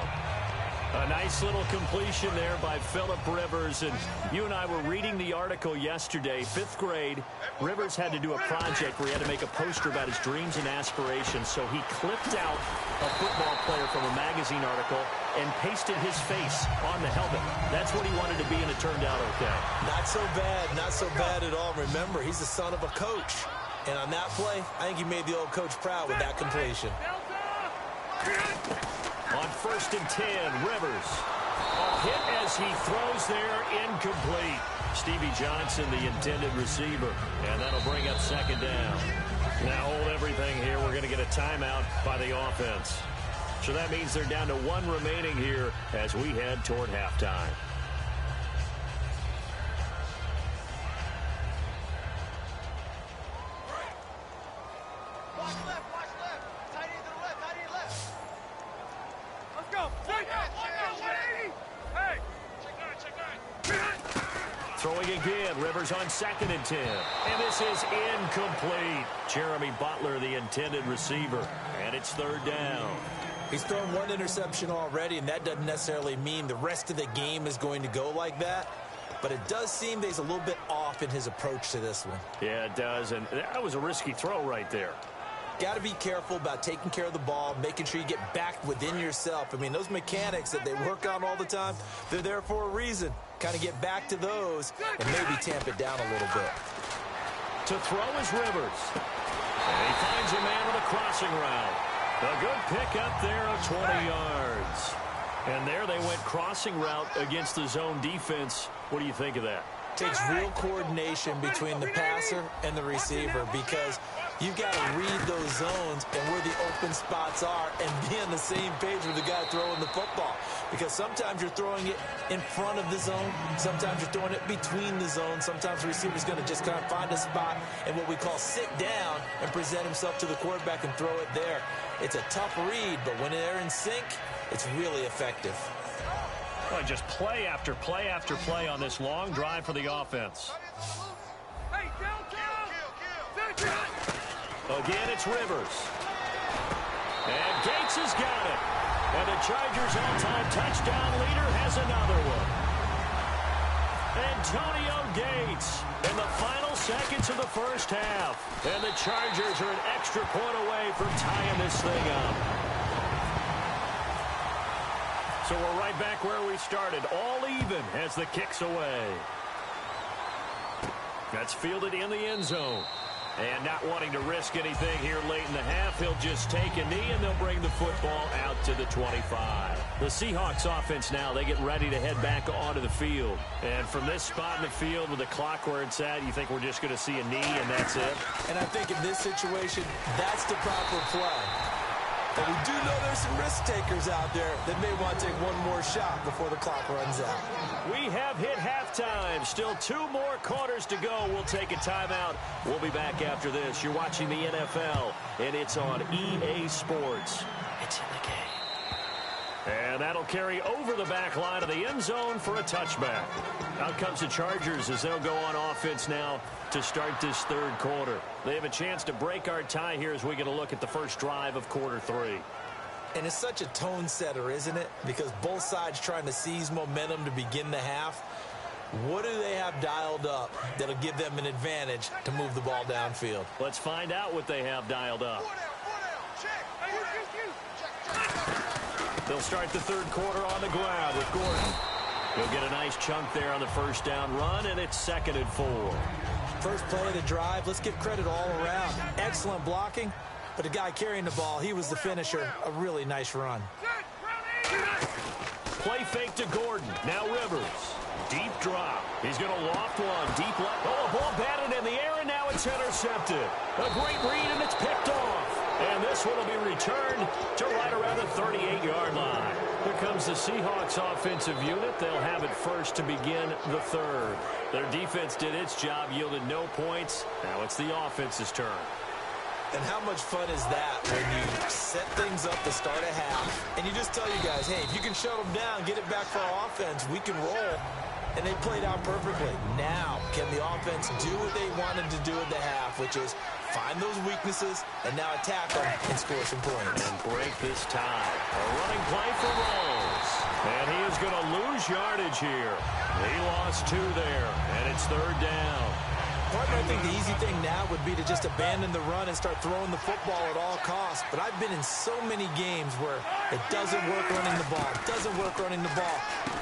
Speaker 5: A nice little completion there by Phillip Rivers. And you and I were reading the article yesterday, 5th grade. Rivers had to do a project where he had to make a poster about his dreams and aspirations. So he clipped out a football player from a magazine article and pasted his face on the helmet. That's what he wanted to be, and it turned out okay. Not so bad at all. Remember, he's the son of a coach. And on that play, I think he made the old coach proud with that completion. On 1st and 10, Rivers. A hit as he throws there, incomplete. Stevie Johnson, the intended receiver. And that'll bring up second down. Now hold everything here. We're going to get a timeout by the offense. So that means they're down to 1 remaining here as we head toward halftime. Throwing again, Rivers on 2nd and 10. And this is incomplete. Jeremy Butler, the intended receiver. And it's third down. He's thrown 1 interception already, and that doesn't necessarily mean the rest of the game is going to go like that. But it does seem that he's a little bit off in his approach to this one. Yeah, it does. And that was a risky throw right there. Got to be careful about taking care of the ball, making sure you get back within yourself. I mean, those mechanics that they work on all the time, they're there for a reason. Kind of get back to those and maybe tamp it down a little bit. To throw is Rivers. And he finds a man with a crossing route. A good pick up there of 20 yards. And there they went crossing route against the zone defense. What do you think of that?
Speaker 6: Takes real coordination between the passer and the receiver because you've got to read those zones and where the open spots are and be on the same page with the guy throwing the football. Because sometimes you're throwing it in front of the zone. Sometimes you're throwing it between the zones. Sometimes the receiver's going to just kind of find a spot and what we call sit down and present himself to the quarterback and throw it there. It's a tough read, but when they're in sync, it's really effective.
Speaker 5: Well, just play after play after play on this long drive for the offense.
Speaker 7: Hey, downtown!
Speaker 5: Again, it's Rivers. And Gates has got it. And the Chargers' all-time touchdown leader has another one. Antonio Gates in the final seconds of the first half. And the Chargers are an extra point away from tying this thing up. So we're right back where we started, all even as the kick's away. That's fielded in the end zone. And not wanting to risk anything here late in the half, he'll just take a knee and they'll bring the football out to the 25. The Seahawks offense now, they get ready to head back onto the field. And from this spot in the field with the clock where it's at, you think we're just going to see a knee and that's it?
Speaker 6: And I think in this situation, that's the proper play. But we do know there's some risk takers out there that may want to take one more shot before the clock runs out.
Speaker 5: We have hit halftime. Still 2 more quarters to go. We'll take a timeout. We'll be back after this. You're watching the NFL, and it's on EA Sports. It's in the game. And that'll carry over the back line of the end zone for a touchback. Out comes the Chargers as they'll go on offense now to start this third quarter. They have a chance to break our tie here as we get a look at the first drive of quarter 3.
Speaker 6: And it's such a tone setter, isn't it? Because both sides trying to seize momentum to begin the half. What do they have dialed up that'll give them an advantage to move the ball downfield?
Speaker 5: Let's find out what they have dialed up. They'll start the third quarter on the ground with Gordon. He'll get a nice chunk there on the first down run, and it's 2nd and 4.
Speaker 6: First play of the drive, let's give credit all around. Excellent blocking, but the guy carrying the ball, he was the finisher. A really nice run.
Speaker 5: Play fake to Gordon. Now Rivers. Deep drop. He's going to loft one. Deep left. Oh, a ball batted in the air, and now it's intercepted. A great read, and it's picked off. And this one will be returned to right around the 38-yard line. Here comes the Seahawks offensive unit. They'll have it first to begin the third. Their defense did its job, yielded no points. Now it's the offense's turn.
Speaker 6: And how much fun is that when you set things up to start a half, and you just tell you guys, hey, if you can shut them down, get it back for our offense, we can roll. And they played out perfectly. Now, can the offense do what they wanted to do at the half, which is find those weaknesses and now attack them and score some points.
Speaker 5: And break this tie. A running play for Rolls. And he is going to lose yardage here. He lost 2 there, and it's 3rd down.
Speaker 6: Partner, I think the easy thing now would be to just abandon the run and start throwing the football at all costs. But I've been in so many games where it doesn't work running the ball,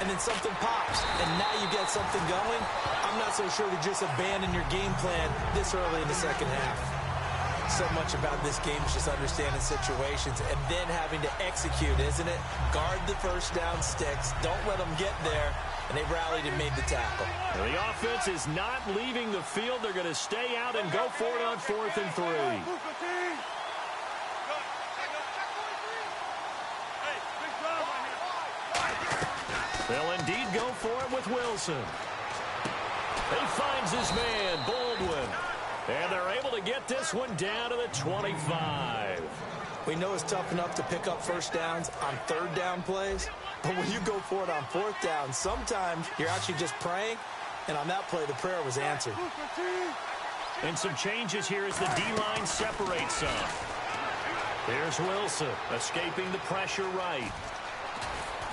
Speaker 6: and then something pops, and now you get something going. I'm not so sure to just abandon your game plan this early in the second half. So much about this game is just understanding situations and then having to execute, isn't it? Guard the first down sticks. Don't let them get there. And they rallied and made the tackle.
Speaker 5: The offense is not leaving the field. They're going to stay out and go for it on 4th and 3. They'll indeed go for it with Wilson. He finds his man, Baldwin. And they're able to get this one down to the 25.
Speaker 6: We know it's tough enough to pick up first downs on 3rd down plays. But when you go for it on 4th down, sometimes you're actually just praying. And on that play, the prayer was answered.
Speaker 5: And some changes here as the D-line separates some. Here's Wilson escaping the pressure right.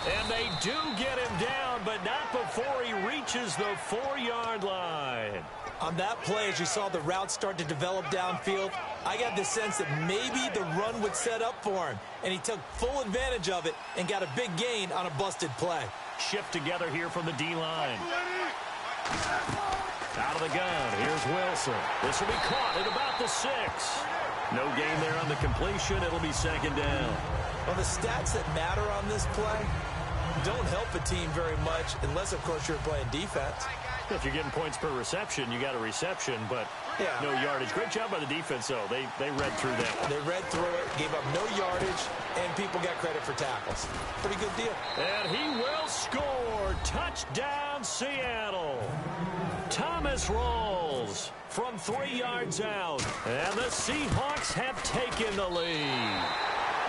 Speaker 5: And they do get him down, but not before he reaches the 4-yard line.
Speaker 6: On that play, as you saw the route start to develop downfield, I got the sense that maybe the run would set up for him. And he took full advantage of it and got a big gain on a busted play.
Speaker 5: Shift together here from the D-line. Out of the gun, here's Wilson. This will be caught at about the 6. No gain there on the completion. It'll be second down.
Speaker 6: Well, the stats that matter on this play don't help a team very much unless, of course, you're playing defense.
Speaker 5: If you're getting points per reception, you got a reception, but no yardage. Great job by the defense, though. They read through that.
Speaker 6: They read through it, gave up no yardage, and people got credit for tackles. Pretty good deal.
Speaker 5: And he will score. Touchdown, Seattle. Thomas rolls from 3 yards out, and the Seahawks have taken the lead.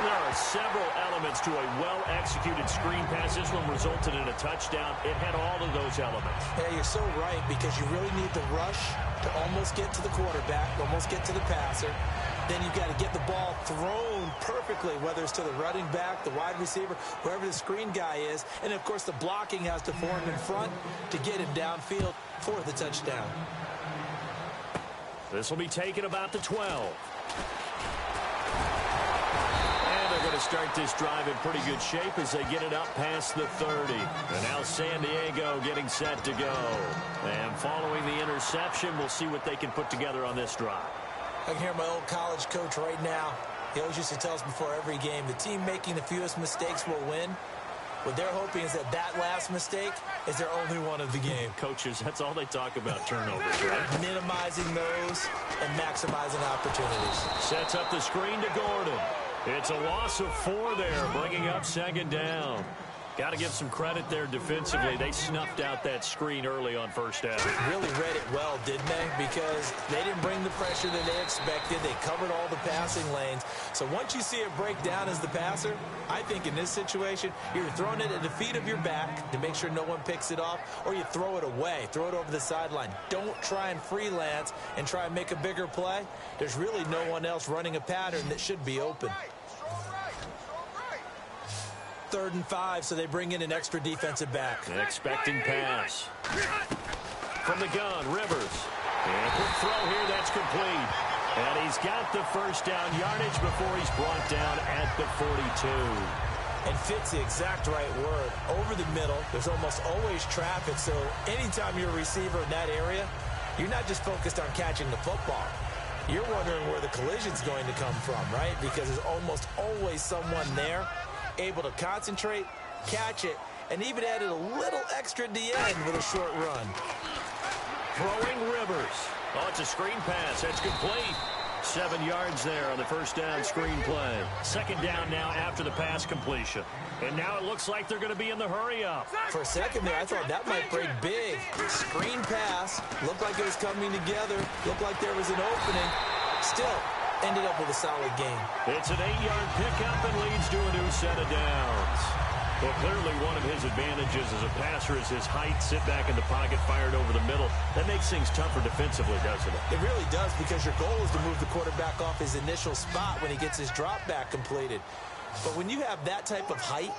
Speaker 5: There are several elements to a well-executed screen pass. This one resulted in a touchdown. It had all of those elements.
Speaker 6: Yeah, you're so right, because you really need the rush to almost get to the quarterback, almost get to the passer. Then you've got to get the ball thrown perfectly, whether it's to the running back, the wide receiver, whoever the screen guy is. And, of course, the blocking has to form in front to get him downfield for the touchdown.
Speaker 5: This will be taken about the 12. They're going to start this drive in pretty good shape as they get it up past the 30. And now San Diego getting set to go. And following the interception, we'll see what they can put together on this drive.
Speaker 6: I can hear my old college coach right now. He always used to tell us before every game, the team making the fewest mistakes will win. What they're hoping is that last mistake is their only one of the game.
Speaker 5: Coaches, that's all they talk about, turnovers, right?
Speaker 6: Minimizing those and maximizing opportunities.
Speaker 5: Sets up the screen to Gordon. It's a loss of 4 there, bringing up second down. Got to give some credit there defensively. They snuffed out that screen early on first down.
Speaker 6: Really read it well, didn't they? Because they didn't bring the pressure that they expected. They covered all the passing lanes. So once you see it break down as the passer, I think in this situation, you're throwing it at the feet of your back to make sure no one picks it off, or you throw it away, throw it over the sideline. Don't try and freelance and try and make a bigger play. There's really no one else running a pattern that should be open. 3rd and 5, so they bring in an extra defensive back.
Speaker 5: Expecting pass. From the gun, Rivers. And a quick throw here, that's complete. And he's got the first down yardage before he's brought down at the 42.
Speaker 6: And fits the exact right word. Over the middle, there's almost always traffic, so anytime you're a receiver in that area, you're not just focused on catching the football. You're wondering where the collision's going to come from, right? Because there's almost always someone there able to concentrate, catch it, and even added a little extra at the end with a short run.
Speaker 5: Throwing Rivers. Oh, it's a screen pass. That's complete. 7 yards there on the first down screen play. Second down now after the pass completion. And now it looks like they're going to be in the hurry-up.
Speaker 6: For a second there, I thought that might break big. Screen pass. Looked like it was coming together. Looked like there was an opening. Still, ended up with a solid game.
Speaker 5: It's an 8-yard pickup and leads to a new set of downs. Well, clearly one of his advantages as a passer is his height. Sit back in the pocket, fired over the middle. That makes things tougher defensively, doesn't it?
Speaker 6: It really does, because your goal is to move the quarterback off his initial spot when he gets his drop back completed. But when you have that type of height,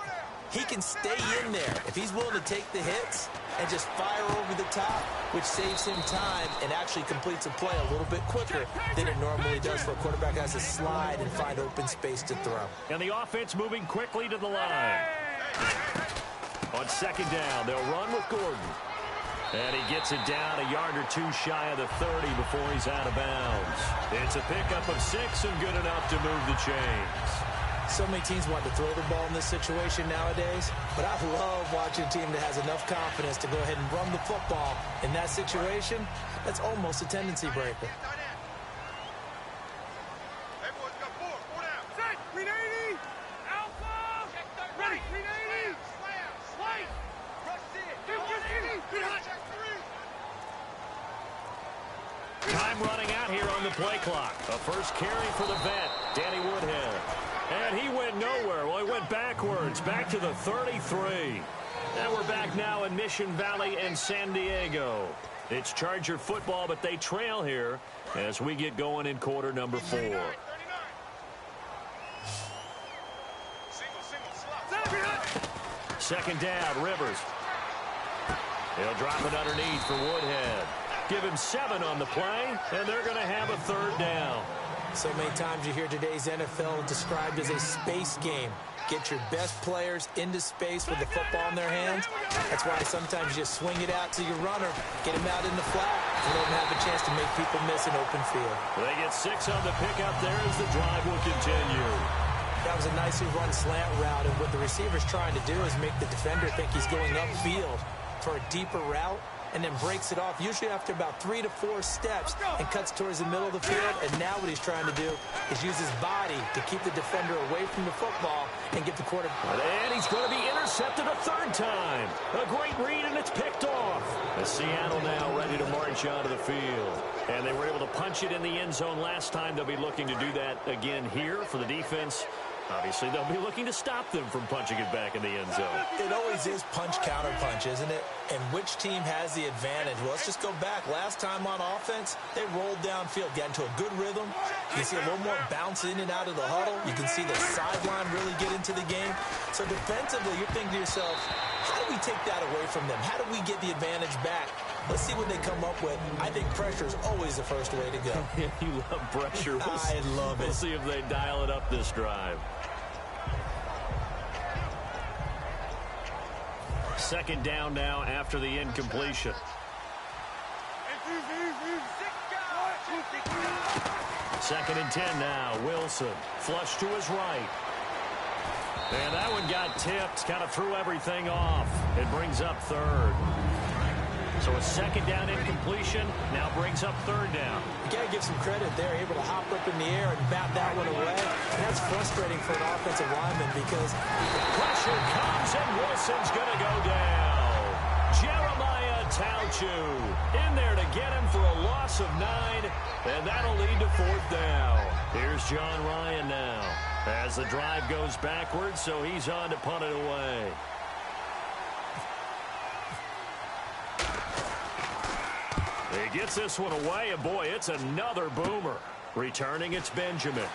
Speaker 6: he can stay in there. If he's willing to take the hits and just fire over the top, which saves him time and actually completes a play a little bit quicker than it normally does for a quarterback that has to slide and find open space to throw.
Speaker 5: And the offense moving quickly to the line. On second down, they'll run with Gordon. And he gets it down a yard or 2 shy of the 30 before he's out of bounds. It's a pickup of 6 and good enough to move the chains.
Speaker 6: So many teams want to throw the ball in this situation nowadays, but I love watching a team that has enough confidence to go ahead and run the football. In that situation, that's almost a tendency breaker.
Speaker 7: Everyone's got 4 down. Set, 380. Alpha. Ready, 380. Slice. Rush it. Get hot.
Speaker 5: Time running out here on the play clock. A first carry for the vet, Danny Woodhead. And he went nowhere. Well, he went backwards, back to the 33. And we're back now in Mission Valley and San Diego. It's Charger football, but they trail here as we get going in quarter number 4. Second down, Rivers. He'll drop it underneath for Woodhead. Give him 7 on the play, and they're going to have a 3rd down.
Speaker 6: So many times you hear today's NFL described as a space game. get your best players into space with the football in their hands. That's why sometimes you just swing it out to your runner, get him out in the flat, and let him have a chance to make people miss an open field.
Speaker 5: They get 6 on the pickup there as the drive will continue.
Speaker 6: That was a nicely run slant route, and what the receiver's trying to do is make the defender think he's going upfield for a deeper route, and then breaks it off, usually after about 3 to 4 steps, and cuts towards the middle of the field. And now what he's trying to do is use his body to keep the defender away from the football and get the quarterback.
Speaker 5: And he's going to be intercepted a 3rd time. A great read, and it's picked off. As Seattle now ready to march onto the field. And they were able to punch it in the end zone last time. They'll be looking to do that again here for the defense. Obviously, they'll be looking to stop them from punching it back in the end zone.
Speaker 6: It always is punch-counter-punch, isn't it? And which team has the advantage? Well, let's just go back. Last time on offense, they rolled downfield, got into a good rhythm. You can see a little more bounce in and out of the huddle. You can see the sideline really get into the game. So defensively, you're thinking to yourself, how do we take that away from them? How do we get the advantage back? Let's see what they come up with. I think pressure is always the first way to go.
Speaker 5: You love pressure.
Speaker 6: I love it.
Speaker 5: We'll see if they dial it up this drive. 2nd down now after the incompletion. 2nd and 10 now. Wilson flush to his right. And that one got tipped. Kind of threw everything off. It brings up 3rd. So a 2nd down incompletion now brings up 3rd down.
Speaker 6: You got to give some credit there, able to hop up in the air and bat that one away. And that's frustrating for an offensive lineman because
Speaker 5: pressure comes and Wilson's going to go down. Jeremiah Tauchu in there to get him for a loss of 9, and that'll lead to 4th down. Here's John Ryan now as the drive goes backwards, so he's on to punt it away. He gets this one away, and boy, it's another boomer. Returning, it's Benjamin.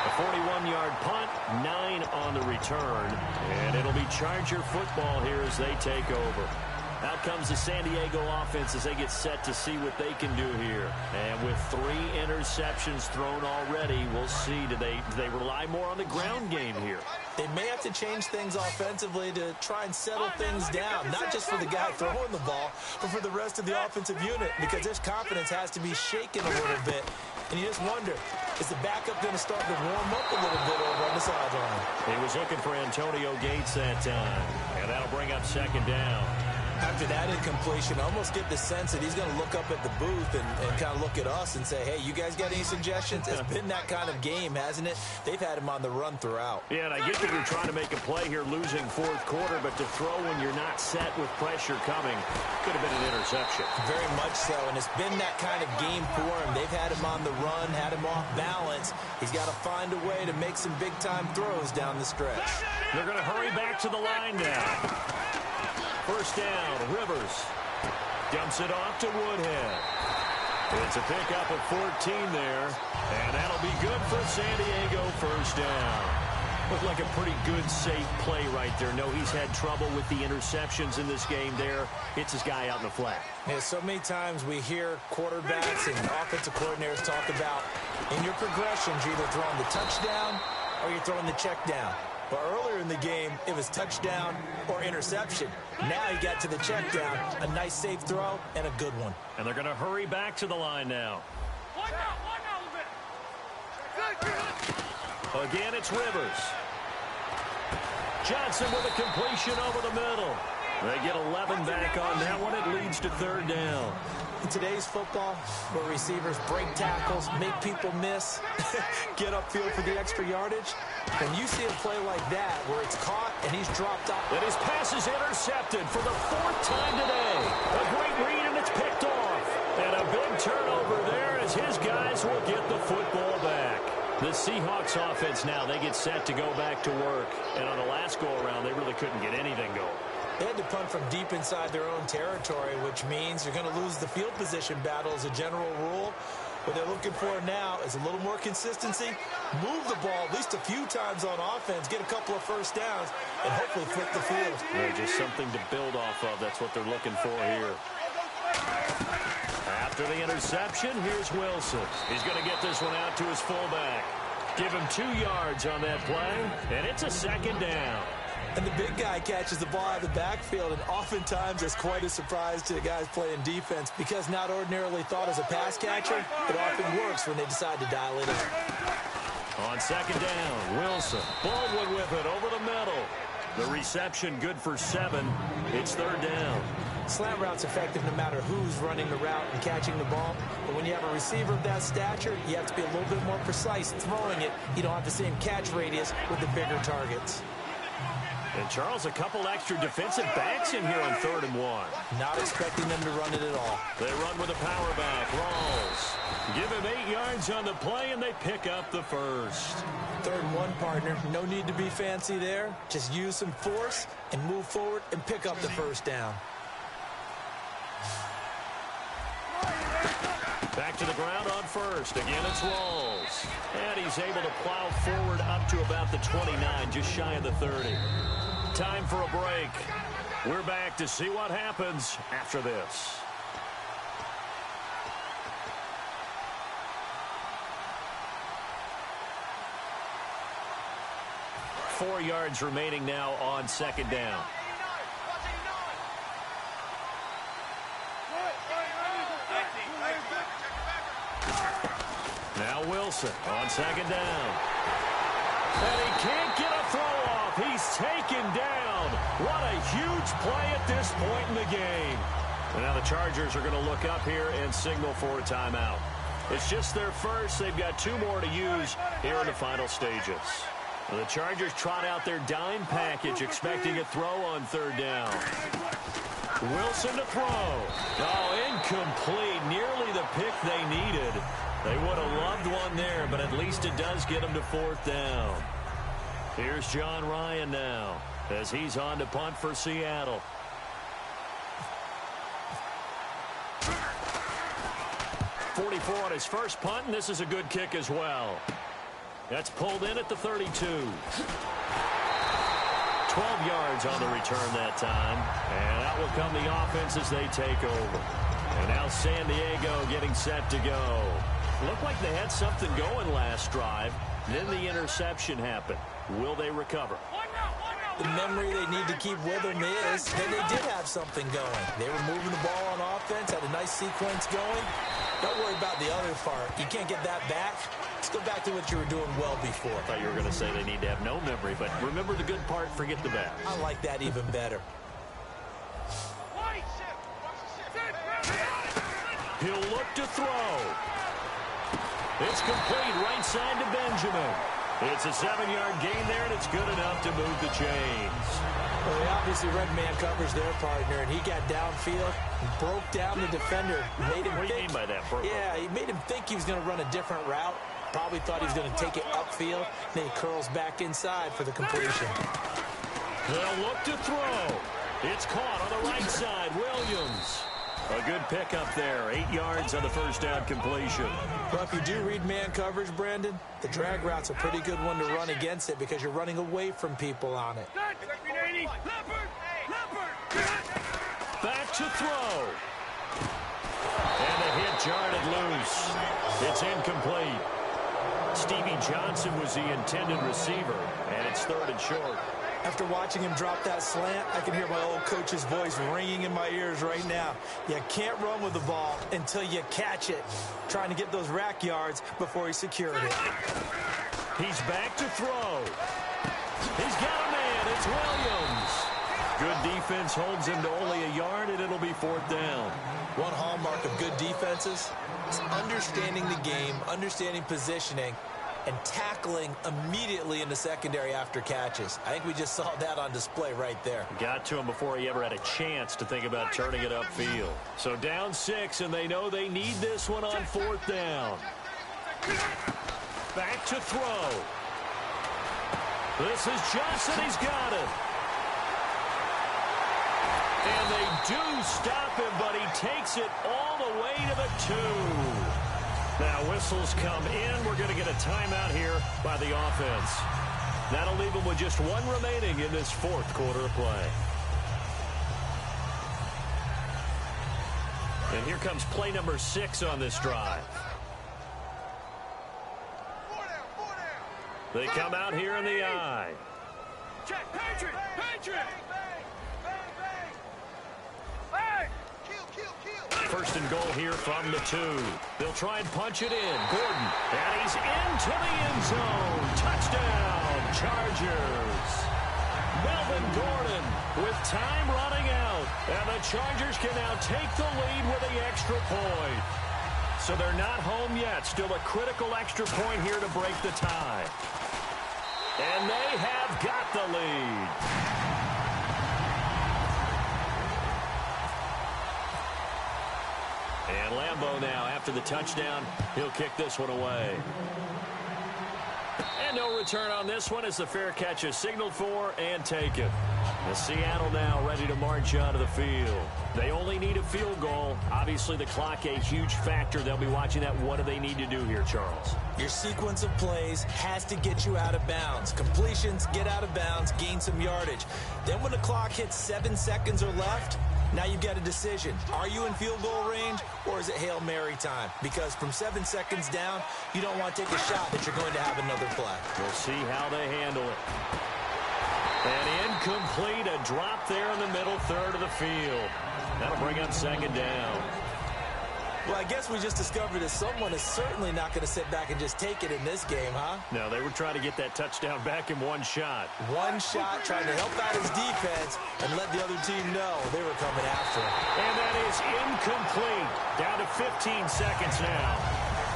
Speaker 5: A 41-yard punt, 9 on the return, and it'll be Charger football here as they take over. Out comes the San Diego offense as they get set to see what they can do here. And with 3 interceptions thrown already, we'll see. Do they rely more on the ground game here?
Speaker 6: They may have to change things offensively to try and settle things down, not just for the guy throwing the ball, but for the rest of the offensive unit, because their confidence has to be shaken a little bit. And you just wonder, is the backup going to start to warm up a little bit over on the sideline?
Speaker 5: He was looking for Antonio Gates that time, and that'll bring up 2nd down.
Speaker 6: After that incompletion, I almost get the sense that he's going to look up at the booth and kind of look at us and say, hey, you guys got any suggestions? It's been that kind of game, hasn't it? They've had him on the run throughout.
Speaker 5: Yeah, and I get that you're trying to make a play here losing 4th quarter, but to throw when you're not set with pressure coming could have been an interception.
Speaker 6: Very much so, and it's been that kind of game for him. They've had him on the run, had him off balance. He's got to find a way to make some big-time throws down the stretch.
Speaker 5: They're going to hurry back to the line now. 1st down, Rivers dumps it off to Woodhead. It's a pickup of 14 there, and that'll be good for San Diego. 1st down. Looked like a pretty good, safe play right there. No, he's had trouble with the interceptions in this game there. Hits his guy out in the flat.
Speaker 6: Yeah, so many times we hear quarterbacks and offensive coordinators talk about in your progressions, you're either throwing the touchdown or you're throwing the check down. But earlier in the game, it was touchdown or interception. Now he got to the check down, a nice safe throw, and a good one.
Speaker 5: And they're going to hurry back to the line now. Again, it's Rivers. Johnson with a completion over the middle. They get 11 back on that one. It leads to 3rd down.
Speaker 6: In today's football, where receivers break tackles, make people miss, get upfield for the extra yardage, when you see a play like that where it's caught and he's dropped off.
Speaker 5: And his pass is intercepted for the 4th time today. A great read, and it's picked off. And a big turnover there as his guys will get the football back. The Seahawks offense now, they get set to go back to work. And on the last go-around, they really couldn't get anything going.
Speaker 6: They had to punt from deep inside their own territory, which means you're going to lose the field position battle as a general rule. What they're looking for now is a little more consistency, move the ball at least a few times on offense, get a couple of 1st downs, and hopefully flip the field.
Speaker 5: Yeah, just something to build off of. That's what they're looking for here. After the interception, here's Wilson. He's going to get this one out to his fullback. Give him 2 yards on that play, and it's a second down.
Speaker 6: And the big guy catches the ball out of the backfield, and oftentimes it's quite a surprise to the guys playing defense because not ordinarily thought as a pass catcher, it often works when they decide to dial it in.
Speaker 5: On second down, Wilson. Baldwin with it over the middle. The reception good for 7. It's third down.
Speaker 6: Slant route's effective no matter who's running the route and catching the ball. But when you have a receiver of that stature, you have to be a little bit more precise throwing it. You don't have the same catch radius with the bigger targets.
Speaker 5: And, Charles, a couple extra defensive backs in here on 3rd and 1.
Speaker 6: Not expecting them to run it at all.
Speaker 5: They run with a power back. Rawls. Give him 8 yards on the play, and they pick up the first.
Speaker 6: 3rd and 1, partner. No need to be fancy there. Just use some force and move forward and pick up the first down.
Speaker 5: Back to the ground on first. Again, it's Rawls. And he's able to plow forward up to about the 29, just shy of the 30. Time for a break. We're back to see what happens after this. Four yards remaining now on second down. Now Wilson on second down. And he can't get a throw off. He's taken down. What a huge play at this point in the game. And now the Chargers are going to look up here and signal for a timeout. It's just their first. They've got 2 more to use here in the final stages. The Chargers trot out their dime package, expecting a throw on third down. Wilson to throw. Oh, incomplete. Nearly the pick they needed. They would have loved one there, but at least it does get them to 4th down. Here's John Ryan now as he's on to punt for Seattle. .44 on his first punt, and this is a good kick as well. That's pulled in at the 32. 12 yards on the return that time. And out will come the offense as they take over. And now San Diego getting set to go. Looked like they had something going last drive. Then the interception happened. Will they recover?
Speaker 6: The memory they need to keep with them is that they did have something going. They were moving the ball on offense, had a nice sequence going. Don't worry about the other part. You can't get that back. Let's go back to what you were doing well before.
Speaker 5: I thought you were going to say they need to have no memory, but remember the good part, forget the bad.
Speaker 6: I like that even better.
Speaker 5: He'll look to throw. It's complete right side to Benjamin. It's a 7-yard gain there, and it's good enough to move the chains.
Speaker 6: Well, they obviously read man coverage their partner, and he got downfield, broke down the defender, made him
Speaker 5: What do you mean by that, Burke?
Speaker 6: Yeah, he made him think he was going to run a different route. Probably thought he was going to take it upfield. Then he curls back inside for the completion.
Speaker 5: They'll look to throw. It's caught on the right side. Williams. A good pickup there. 8 yards on the first down completion.
Speaker 6: Well, if you do read man coverage, Brandon, the drag route's a pretty good one to run against it because you're running away from people on it.
Speaker 5: Back to throw. And the hit jarred it loose. It's incomplete. Stevie Johnson was the intended receiver, and it's 3rd and short.
Speaker 6: After watching him drop that slant, I can hear my old coach's voice ringing in my ears right now. You can't run with the ball until you catch it. Trying to get those rack yards before he secured it.
Speaker 5: He's back to throw. He's got a man. It's Williams. Good defense holds him to only a yard, and it'll be 4th down.
Speaker 6: One hallmark of good defenses is understanding the game, understanding positioning, and tackling immediately in the secondary after catches. I think we just saw that on display right there.
Speaker 5: Got to him before he ever had a chance to think about turning it upfield. So down 6, and they know they need this one on 4th down. Back to throw. This is Johnson. He's got it. And they do stop him, but he takes it all the way to the 2. Now whistles come in. We're going to get a timeout here by the offense. That'll leave them with just 1 remaining in this 4th quarter of play. And here comes play number 6 on this drive. They come out here in the I.
Speaker 7: Check, Patriot! Patriot! Hey!
Speaker 5: First and goal here from the 2. They'll try and punch it in. Gordon, and he's into the end zone. Touchdown, Chargers. Melvin Gordon with time running out. And the Chargers can now take the lead with the extra point. So they're not home yet. Still a critical extra point here to break the tie. And they have got the lead. And Lambeau now, after the touchdown, he'll kick this one away. And no return on this one as the fair catch is signaled for and taken. The Seattle now ready to march onto the field. They only need a field goal. Obviously, the clock a huge factor. They'll be watching that. What do they need to do here, Charles?
Speaker 6: Your sequence of plays has to get you out of bounds. Completions, get out of bounds, gain some yardage. Then when the clock hits 7 seconds or left, now you've got a decision. Are you in field goal range, or is it Hail Mary time? Because from 7 seconds down, you don't want to take a shot that you're going to have another play.
Speaker 5: We'll see how they handle it. And incomplete, a drop there in the middle third of the field. That'll bring up second down.
Speaker 6: Well, I guess we just discovered that someone is certainly not going to sit back and just take it in this game, huh?
Speaker 5: No, they were trying to get that touchdown back in one shot.
Speaker 6: One shot, trying to help out his defense and let the other team know they were coming after him.
Speaker 5: And that is incomplete. Down to 15 seconds now.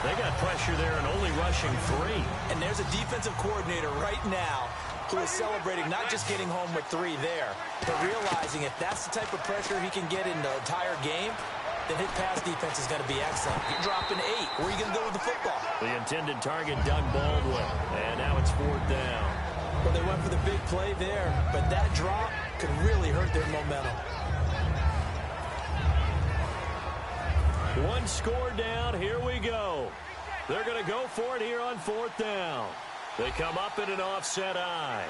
Speaker 5: They got pressure there and only rushing 3.
Speaker 6: And there's a defensive coordinator right now who is celebrating not just getting home with 3 there, but realizing if that's the type of pressure he can get in the entire game, then his pass defense is going to be excellent. You're dropping 8. Where are you going to go with the football?
Speaker 5: The intended target, Doug Baldwin. And now it's 4th down.
Speaker 6: Well, they went for the big play there, but that drop could really hurt their momentum.
Speaker 5: One score down. Here we go. They're going to go for it here on 4th down. They come up in an offset I.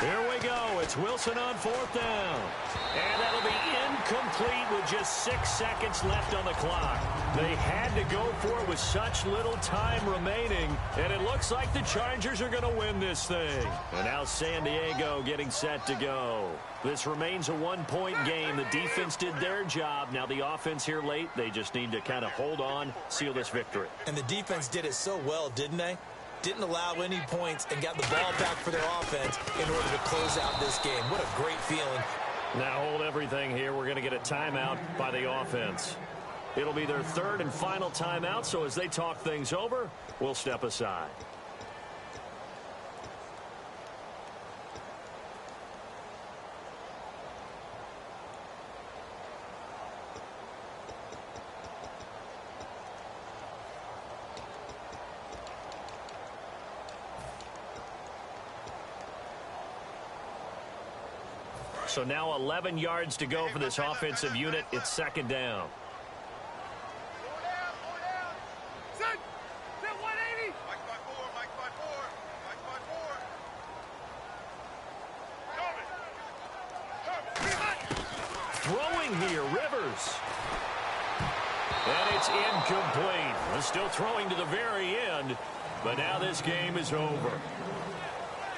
Speaker 5: Here we go. It's Wilson on 4th down. And that'll be incomplete with just 6 seconds left on the clock. They had to go for it with such little time remaining. And it looks like the Chargers are going to win this thing. And now San Diego getting set to go. This remains a 1-point game. The defense did their job. Now the offense here late, they just need to kind of hold on, seal this victory.
Speaker 6: And the defense did it so well, didn't they? Didn't allow any points and got the ball back for their offense in order to close out this game. What a great feeling.
Speaker 5: Now hold everything here. We're going to get a timeout by the offense. It'll be their 3rd and final timeout, so as they talk things over, we'll step aside. So now 11 yards to go for this offensive unit. It's 2nd down.
Speaker 7: Set! Set 180! Mike by 4, Mike by 4, Mike by 4.
Speaker 5: Throwing here, Rivers. And it's incomplete. We're still throwing to the very end, but now this game is over.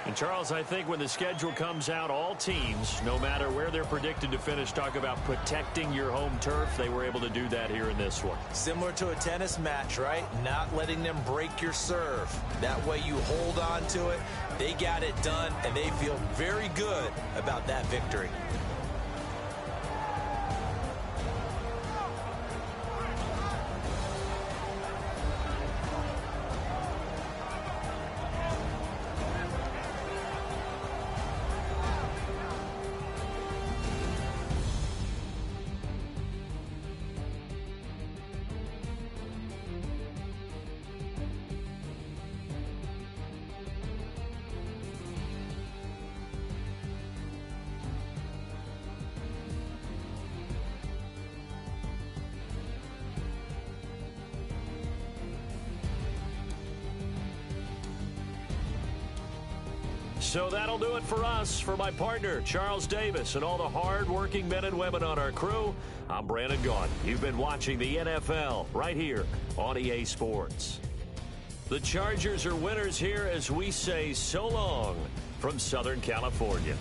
Speaker 5: And, Charles, I think when the schedule comes out, all teams, no matter where they're predicted to finish, talk about protecting your home turf. They were able to do that here in this one.
Speaker 6: Similar to a tennis match, right? Not letting them break your serve. That way you hold on to it. They got it done, and they feel very good about that victory.
Speaker 5: So that'll do it for us. For my partner, Charles Davis, and all the hard-working men and women on our crew, I'm Brandon Gaudin. You've been watching the NFL right here on EA Sports. The Chargers are winners here as we say so long from Southern California.